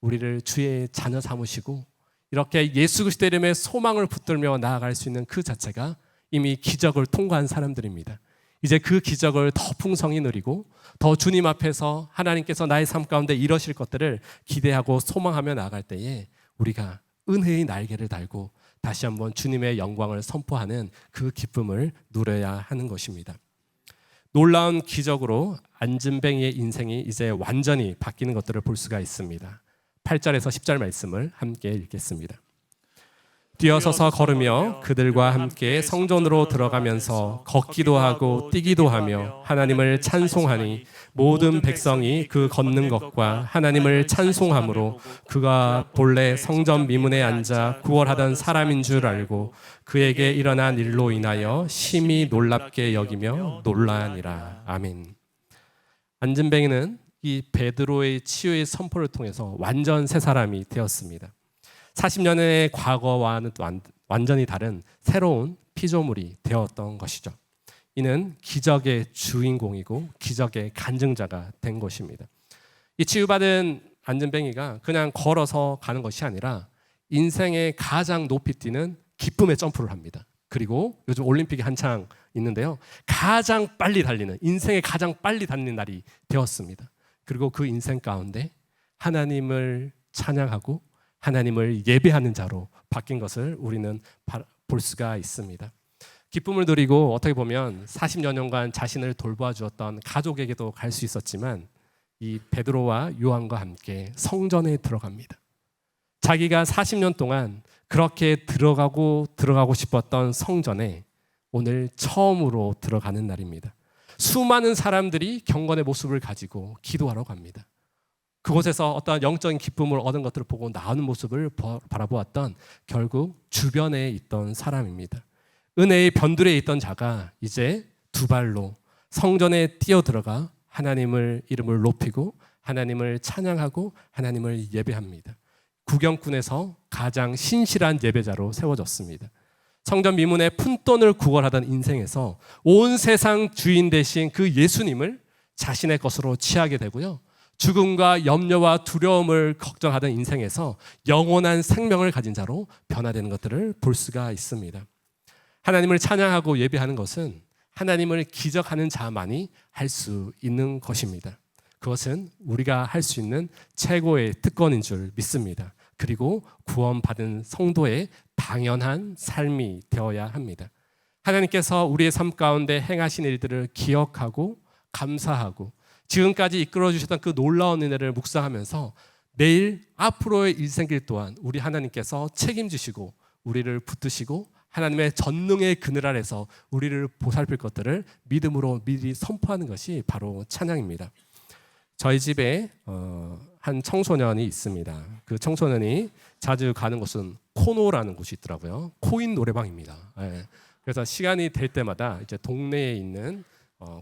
우리를 주의 자녀 삼으시고 이렇게 예수 그리스도 이름의 소망을 붙들며 나아갈 수 있는 그 자체가 이미 기적을 통과한 사람들입니다. 이제 그 기적을 더 풍성히 누리고 더 주님 앞에서 하나님께서 나의 삶 가운데 이루실 것들을 기대하고 소망하며 나아갈 때에 우리가 은혜의 날개를 달고 다시 한번 주님의 영광을 선포하는 그 기쁨을 누려야 하는 것입니다. 놀라운 기적으로 안진뱅이의 인생이 이제 완전히 바뀌는 것들을 볼 수가 있습니다. 8절에서 10절 말씀을 함께 읽겠습니다. 뛰어서서 걸으며 그들과 함께 성전으로 들어가면서 걷기도 하고 뛰기도 하며 하나님을 찬송하니 모든 백성이 그 걷는 것과 하나님을 찬송함으로 그가 본래 성전 미문에 앉아 구걸하던 사람인 줄 알고 그에게 일어난 일로 인하여 심히 놀랍게 여기며 놀라니라. 아멘. 안진뱅이는 이 베드로의 치유의 선포를 통해서 완전 새 사람이 되었습니다. 40년의 과거와는 완전히 다른 새로운 피조물이 되었던 것이죠. 이는 기적의 주인공이고 기적의 간증자가 된 것입니다. 이 치유받은 안진뱅이가 그냥 걸어서 가는 것이 아니라 인생의 가장 높이 뛰는 기쁨의 점프를 합니다. 그리고 요즘 올림픽이 한창 있는데요. 가장 빨리 달리는, 인생의 가장 빨리 달리는 날이 되었습니다. 그리고 그 인생 가운데 하나님을 찬양하고 하나님을 예배하는 자로 바뀐 것을 우리는 볼 수가 있습니다. 기쁨을 누리고 어떻게 보면 40여 년간 자신을 돌보아 주었던 가족에게도 갈 수 있었지만 이 베드로와 요한과 함께 성전에 들어갑니다. 자기가 40년 동안 그렇게 들어가고 싶었던 성전에 오늘 처음으로 들어가는 날입니다. 수많은 사람들이 경건의 모습을 가지고 기도하러 갑니다. 그곳에서 어떤 영적인 기쁨을 얻은 것들을 보고 나오는 모습을 바라보았던 결국 주변에 있던 사람입니다. 은혜의 변두리에 있던 자가 이제 두 발로 성전에 뛰어들어가 하나님을 이름을 높이고 하나님을 찬양하고 하나님을 예배합니다. 구경꾼에서 가장 신실한 예배자로 세워졌습니다. 성전 미문에 푼돈을 구걸하던 인생에서 온 세상 주인 되신 그 예수님을 자신의 것으로 취하게 되고요. 죽음과 염려와 두려움을 걱정하던 인생에서 영원한 생명을 가진 자로 변화되는 것들을 볼 수가 있습니다. 하나님을 찬양하고 예배하는 것은 하나님을 기적하는 자만이 할 수 있는 것입니다. 그것은 우리가 할 수 있는 최고의 특권인 줄 믿습니다. 그리고 구원받은 성도의 당연한 삶이 되어야 합니다. 하나님께서 우리의 삶 가운데 행하신 일들을 기억하고 감사하고 지금까지 이끌어 주셨던 그 놀라운 은혜를 묵상하면서 내일 앞으로의 일생길 또한 우리 하나님께서 책임지시고 우리를 붙드시고 하나님의 전능의 그늘 아래서 우리를 보살필 것들을 믿음으로 미리 선포하는 것이 바로 찬양입니다. 저희 집에 한 청소년이 있습니다. 그 청소년이 자주 가는 곳은 코노라는 곳이 있더라고요. 코인 노래방입니다. 예. 그래서 시간이 될 때마다 이제 동네에 있는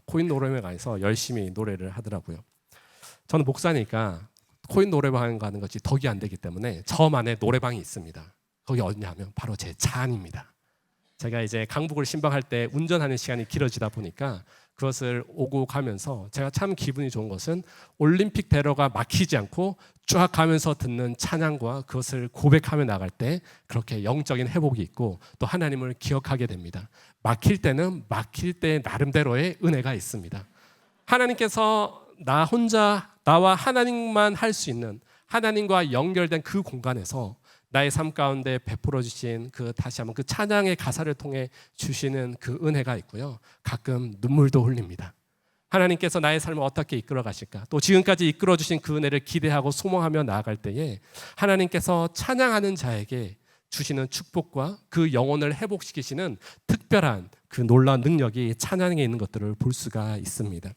코인 노래방에서 열심히 노래를 하더라고요. 저는 목사니까 코인 노래방 가는 것이 덕이 안 되기 때문에 저만의 노래방이 있습니다. 거기 어디냐면 바로 제 차 안입니다. 제가 이제 강북을 신방할 때 운전하는 시간이 길어지다 보니까 그것을 오고 가면서 제가 참 기분이 좋은 것은 올림픽 대로가 막히지 않고 쫙 가면서 듣는 찬양과 그것을 고백하며 나갈 때 그렇게 영적인 회복이 있고 또 하나님을 기억하게 됩니다. 막힐 때는 막힐 때 나름대로의 은혜가 있습니다. 하나님께서 나와 하나님만 할 수 있는 하나님과 연결된 그 공간에서 나의 삶 가운데 베풀어 주신 다시 한번 그 찬양의 가사를 통해 주시는 그 은혜가 있고요. 가끔 눈물도 흘립니다. 하나님께서 나의 삶을 어떻게 이끌어 가실까? 또 지금까지 이끌어 주신 그 은혜를 기대하고 소망하며 나아갈 때에 하나님께서 찬양하는 자에게 주시는 축복과 그 영혼을 회복시키시는 특별한 그 놀라운 능력이 찬양에 있는 것들을 볼 수가 있습니다.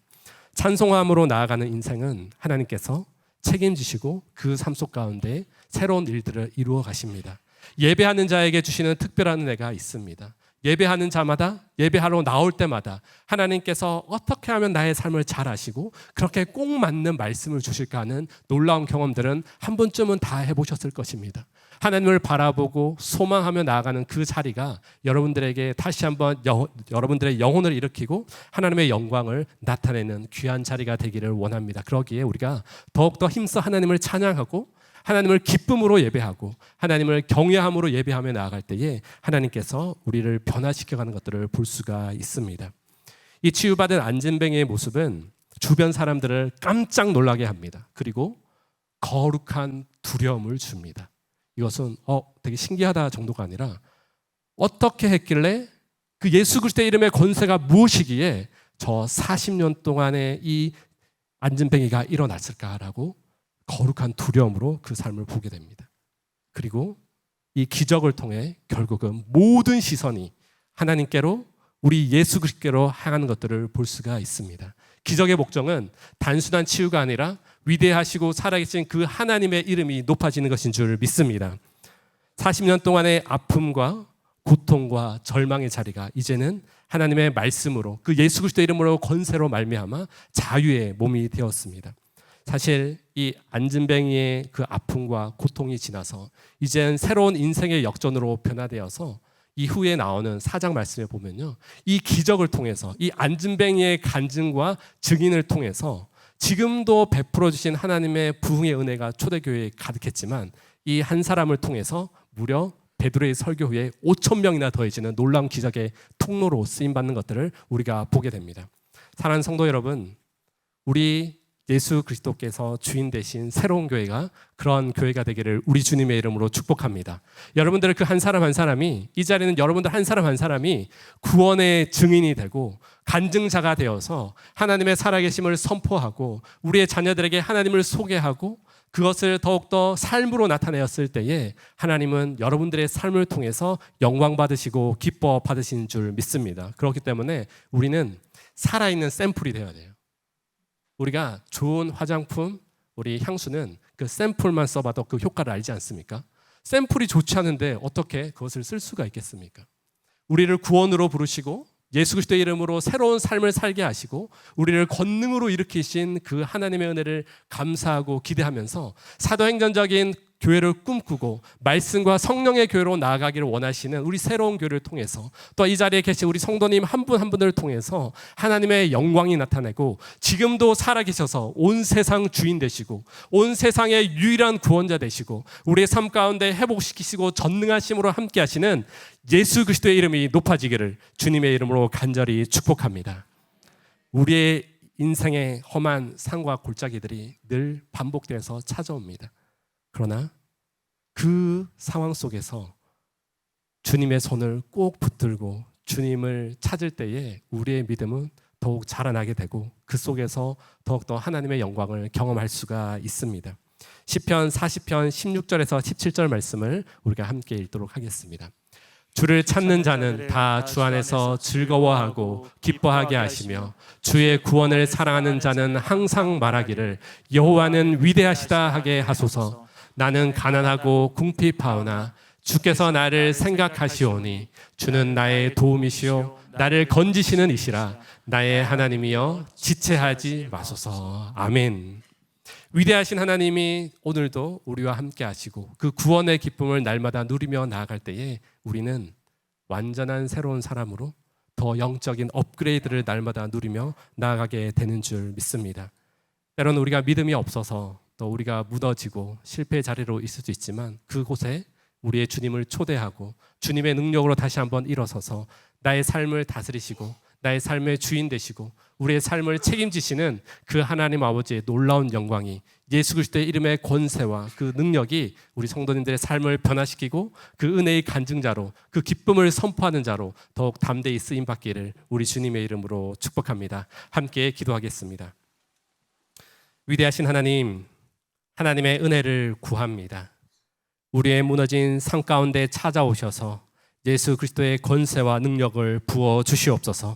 찬송함으로 나아가는 인생은 하나님께서 책임지시고 그 삶 속 가운데 새로운 일들을 이루어 가십니다. 예배하는 자에게 주시는 특별한 은혜가 있습니다. 예배하는 자마다 예배하러 나올 때마다 하나님께서 어떻게 하면 나의 삶을 잘 아시고 그렇게 꼭 맞는 말씀을 주실까 하는 놀라운 경험들은 한 번쯤은 다 해보셨을 것입니다. 하나님을 바라보고 소망하며 나아가는 그 자리가 여러분들에게 다시 한번 여러분들의 영혼을 일으키고 하나님의 영광을 나타내는 귀한 자리가 되기를 원합니다. 그러기에 우리가 더욱더 힘써 하나님을 찬양하고 하나님을 기쁨으로 예배하고 하나님을 경외함으로 예배하며 나아갈 때에 하나님께서 우리를 변화시켜가는 것들을 볼 수가 있습니다. 이 치유받은 안진뱅이의 모습은 주변 사람들을 깜짝 놀라게 합니다. 그리고 거룩한 두려움을 줍니다. 이것은 되게 신기하다 정도가 아니라 어떻게 했길래 그 예수 그리스도의 이름의 권세가 무엇이기에 저 40년 동안의 이 안진뱅이가 일어났을까라고 거룩한 두려움으로 그 삶을 보게 됩니다. 그리고 이 기적을 통해 결국은 모든 시선이 하나님께로 우리 예수 그리스도께로 향하는 것들을 볼 수가 있습니다. 기적의 목적은 단순한 치유가 아니라 위대하시고 살아계신 그 하나님의 이름이 높아지는 것인 줄 믿습니다. 40년 동안의 아픔과 고통과 절망의 자리가 이제는 하나님의 말씀으로 그 예수 그리스도의 이름으로 권세로 말미암아 자유의 몸이 되었습니다. 사실 이 안진뱅이의 그 아픔과 고통이 지나서 이젠 새로운 인생의 역전으로 변화되어서 이후에 나오는 4장 말씀에 보면요, 이 기적을 통해서 이 안진뱅이의 간증과 증인을 통해서 지금도 베풀어 주신 하나님의 부흥의 은혜가 초대교회에 가득했지만 이 한 사람을 통해서 무려 베드로의 설교 후에 5,000명이나 더해지는 놀라운 기적의 통로로 쓰임받는 것들을 우리가 보게 됩니다. 사랑하는 성도 여러분, 우리 예수 그리스도께서 주인 되신 새로운 교회가 그런 교회가 되기를 우리 주님의 이름으로 축복합니다. 여러분들 그 한 사람 한 사람이, 이 자리는 여러분들 한 사람 한 사람이 구원의 증인이 되고 간증자가 되어서 하나님의 살아계심을 선포하고 우리의 자녀들에게 하나님을 소개하고 그것을 더욱더 삶으로 나타내었을 때에 하나님은 여러분들의 삶을 통해서 영광 받으시고 기뻐 받으시는 줄 믿습니다. 그렇기 때문에 우리는 살아있는 샘플이 되어야 돼요. 우리가 좋은 화장품, 우리 향수는 그 샘플만 써봐도 그 효과를 알지 않습니까? 샘플이 좋지 않은데 어떻게 그것을 쓸 수가 있겠습니까? 우리를 구원으로 부르시고 예수 그리스도의 이름으로 새로운 삶을 살게 하시고 우리를 권능으로 일으키신 그 하나님의 은혜를 감사하고 기대하면서 사도행전적인 교회를 꿈꾸고 말씀과 성령의 교회로 나아가기를 원하시는 우리 새로운 교회를 통해서 또 이 자리에 계신 우리 성도님 한 분 한 분을 통해서 하나님의 영광이 나타나고 지금도 살아계셔서 온 세상 주인 되시고 온 세상의 유일한 구원자 되시고 우리의 삶 가운데 회복시키시고 전능하심으로 함께 하시는 예수 그리스도의 이름이 높아지기를 주님의 이름으로 간절히 축복합니다. 우리의 인생의 험한 산과 골짜기들이 늘 반복돼서 찾아옵니다. 그러나 그 상황 속에서 주님의 손을 꼭 붙들고 주님을 찾을 때에 우리의 믿음은 더욱 자라나게 되고 그 속에서 더욱더 하나님의 영광을 경험할 수가 있습니다. 시편 40편 16절에서 17절 말씀을 우리가 함께 읽도록 하겠습니다. 주를 찾는 자는 다 주 안에서 즐거워하고 기뻐하게 하시며 주의 구원을 사랑하는 자는 항상 말하기를 여호와는 위대하시다 하게 하소서. 나는 가난하고 궁핍하오나 주께서 나를 생각하시오니 주는 나의 도움이시오 나를 건지시는 이시라 나의 하나님이여 지체하지 마소서. 아멘. 위대하신 하나님이 오늘도 우리와 함께 하시고 그 구원의 기쁨을 날마다 누리며 나아갈 때에 우리는 완전한 새로운 사람으로 더 영적인 업그레이드를 날마다 누리며 나아가게 되는 줄 믿습니다. 때로는 우리가 믿음이 없어서 또 우리가 무너지고 실패의 자리로 있을 수 있지만 그곳에 우리의 주님을 초대하고 주님의 능력으로 다시 한번 일어서서 나의 삶을 다스리시고 나의 삶의 주인 되시고 우리의 삶을 책임지시는 그 하나님 아버지의 놀라운 영광이 예수 그리스도의 이름의 권세와 그 능력이 우리 성도님들의 삶을 변화시키고 그 은혜의 간증자로 그 기쁨을 선포하는 자로 더욱 담대히 쓰임받기를 우리 주님의 이름으로 축복합니다. 함께 기도하겠습니다. 위대하신 하나님, 하나님의 은혜를 구합니다. 우리의 무너진 삶 가운데 찾아오셔서 예수 그리스도의 권세와 능력을 부어 주시옵소서.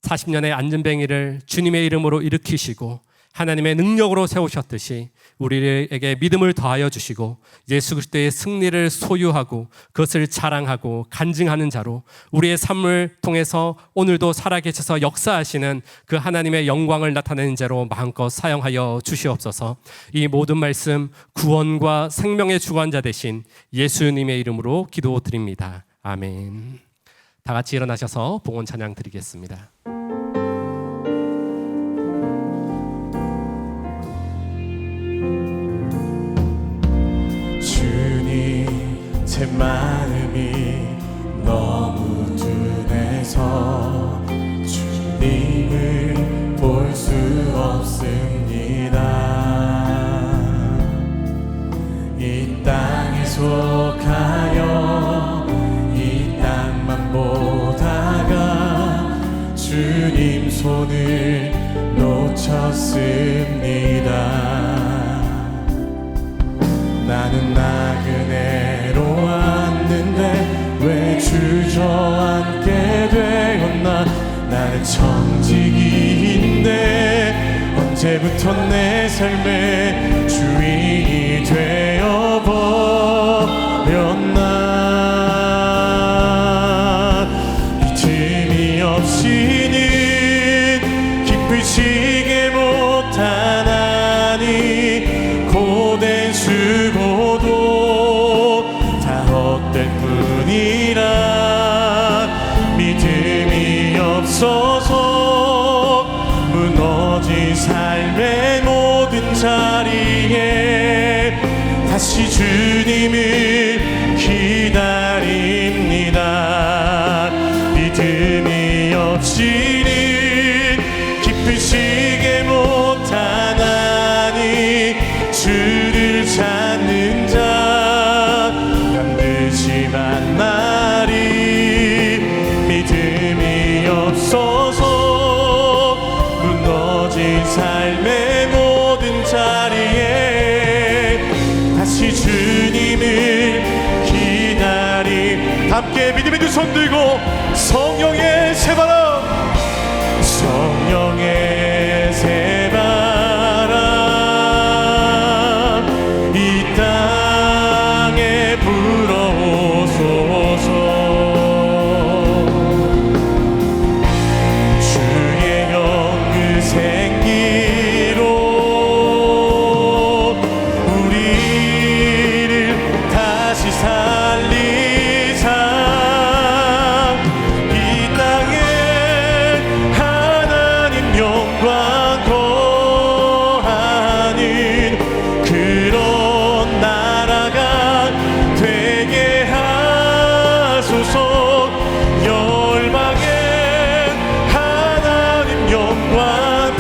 40년의 안전뱅이를 주님의 이름으로 일으키시고 하나님의 능력으로 세우셨듯이 우리에게 믿음을 더하여 주시고 예수 그리스도의 승리를 소유하고 그것을 자랑하고 간증하는 자로 우리의 삶을 통해서 오늘도 살아계셔서 역사하시는 그 하나님의 영광을 나타내는 자로 마음껏 사용하여 주시옵소서. 이 모든 말씀 구원과 생명의 주관자 되신 예수님의 이름으로 기도드립니다. 아멘. 다 같이 일어나셔서 봉헌 찬양 드리겠습니다. 주님, 제 마음이 너무 둔해서 주님을 볼 수 없습니다. 이 땅에 속하여 이 땅만 보다가 주님 손을 놓쳤습니다. 나는 나그네로 왔는데 왜 주저앉게 되었나. 나는 청지기인데 언제부터 내 삶의 주인이 되어버렸나. 믿음이 없이는 기쁘시게 못하나니 고된 수고도 다 헛될 뿐이라. 믿음이 없어서 무너진 삶의 모든 자리에 다시 주님을 기다립니다. 믿음이 없이는 기쁘시게 못하나니 주를 찾는 자 반드시 만나리. 믿음이 없어서 무너진 삶의 모든 자리에 다시 주님을 기다리. 함께 믿음의 두 손 들고 성령의 새바람, 성령의 새바람 이 땅에 불어오소서. 주의 영 그 생기로 우리를 다시 살리사 이 땅에 하나님 영광 거하는 그런 나라가 되게 하소서. 열방에 하나님 영광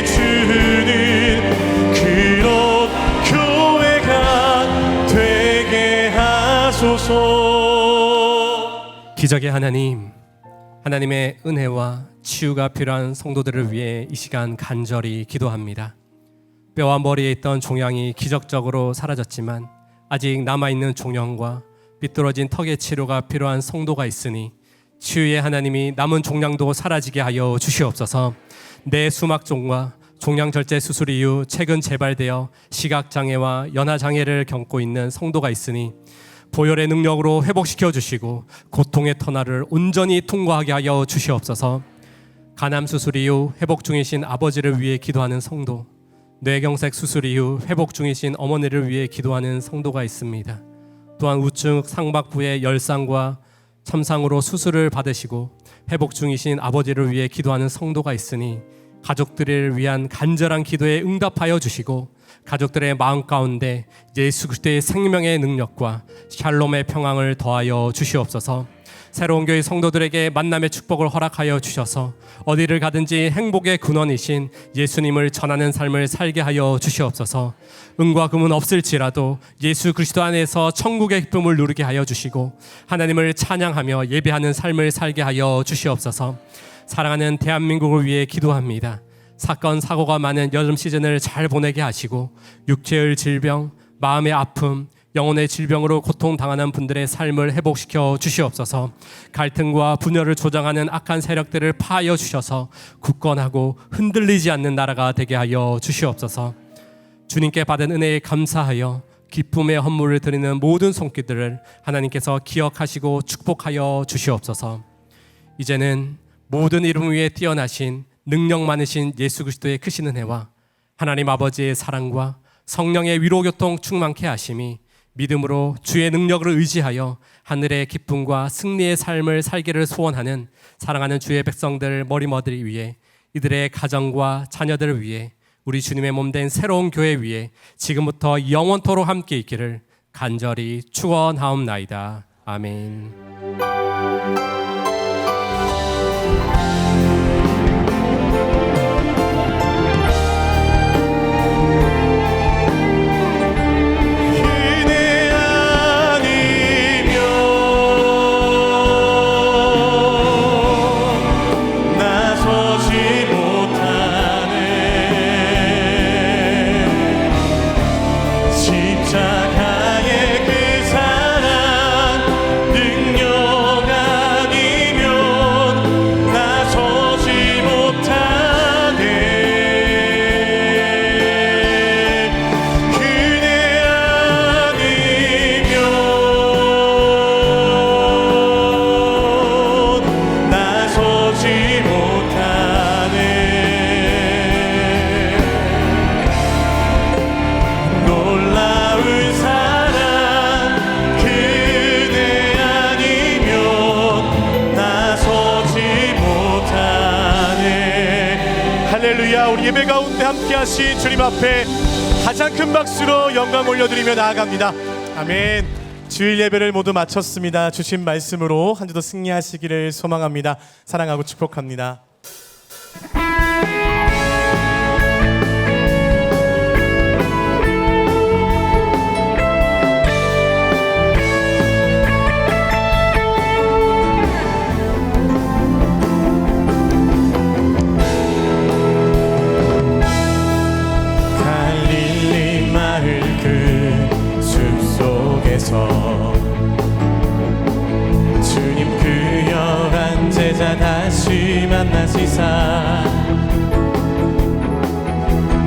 비추는 그런 교회가 되게 하소서. 기적의 하나님, 하나님의 은혜와 치유가 필요한 성도들을 위해 이 시간 간절히 기도합니다. 뼈와 머리에 있던 종양이 기적적으로 사라졌지만 아직 남아있는 종양과 삐뚤어진 턱의 치료가 필요한 성도가 있으니 치유의 하나님이 남은 종양도 사라지게 하여 주시옵소서. 내 수막종과 종양절제 수술 이후 최근 재발되어 시각장애와 연하장애를 겪고 있는 성도가 있으니 보혈의 능력으로 회복시켜 주시고 고통의 터널을 온전히 통과하게 하여 주시옵소서. 간암 수술 이후 회복 중이신 아버지를 위해 기도하는 성도, 뇌경색 수술 이후 회복 중이신 어머니를 위해 기도하는 성도가 있습니다. 또한 우측 상박부의 열상과 참상으로 수술을 받으시고 회복 중이신 아버지를 위해 기도하는 성도가 있으니 가족들을 위한 간절한 기도에 응답하여 주시고 가족들의 마음 가운데 예수 그리스도의 생명의 능력과 샬롬의 평강을 더하여 주시옵소서. 새로운 교회 성도들에게 만남의 축복을 허락하여 주셔서 어디를 가든지 행복의 근원이신 예수님을 전하는 삶을 살게 하여 주시옵소서. 은과 금은 없을지라도 예수 그리스도 안에서 천국의 기쁨을 누리게 하여 주시고 하나님을 찬양하며 예배하는 삶을 살게 하여 주시옵소서. 사랑하는 대한민국을 위해 기도합니다. 사건 사고가 많은 여름 시즌을 잘 보내게 하시고 육체의 질병, 마음의 아픔, 영혼의 질병으로 고통당하는 분들의 삶을 회복시켜 주시옵소서. 갈등과 분열을 조장하는 악한 세력들을 파하여 주셔서 굳건하고 흔들리지 않는 나라가 되게 하여 주시옵소서. 주님께 받은 은혜에 감사하여 기쁨의 헌물을 드리는 모든 손길들을 하나님께서 기억하시고 축복하여 주시옵소서. 이제는 모든 이름 위에 뛰어나신 능력 많으신 예수 그리스도의 크신 은혜와 하나님 아버지의 사랑과 성령의 위로교통 충만케 하심이 믿음으로 주의 능력을 의지하여 하늘의 기쁨과 승리의 삶을 살기를 소원하는 사랑하는 주의 백성들 머리머리 위에, 이들의 가정과 자녀들을 위해, 우리 주님의 몸된 새로운 교회 위에 지금부터 영원토록 함께 있기를 간절히 축원하옵나이다. 아멘. 우리 예배 가운데 함께 하신 주님 앞에 가장 큰 박수로 영광 올려드리며 나아갑니다. 아멘. 주일 예배를 모두 마쳤습니다. 주신 말씀으로 한 주도 승리하시기를 소망합니다. 사랑하고 축복합니다. 주님 그 열한 제자 다시 만나시사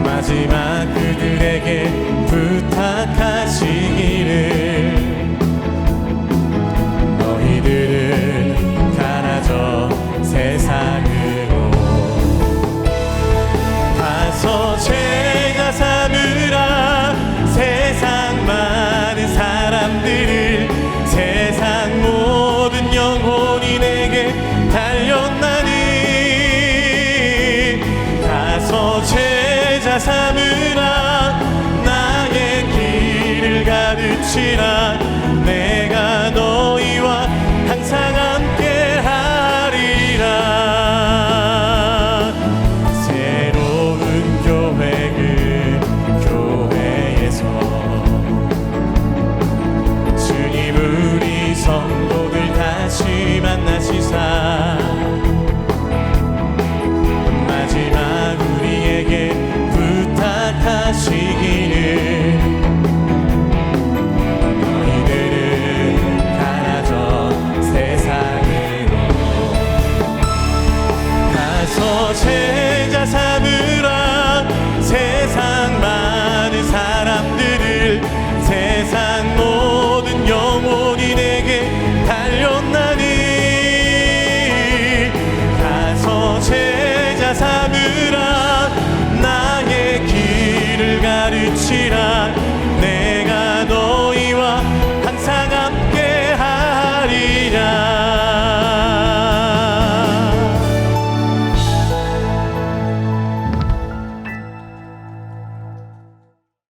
마지막 그들에게 부탁하시기를 너희들은 가라져 세상으로 가서 제자 삼으라. 세상 많은 사람들을 세상 모든 영혼이 내게 달렸나니 가서 제자 삼으라.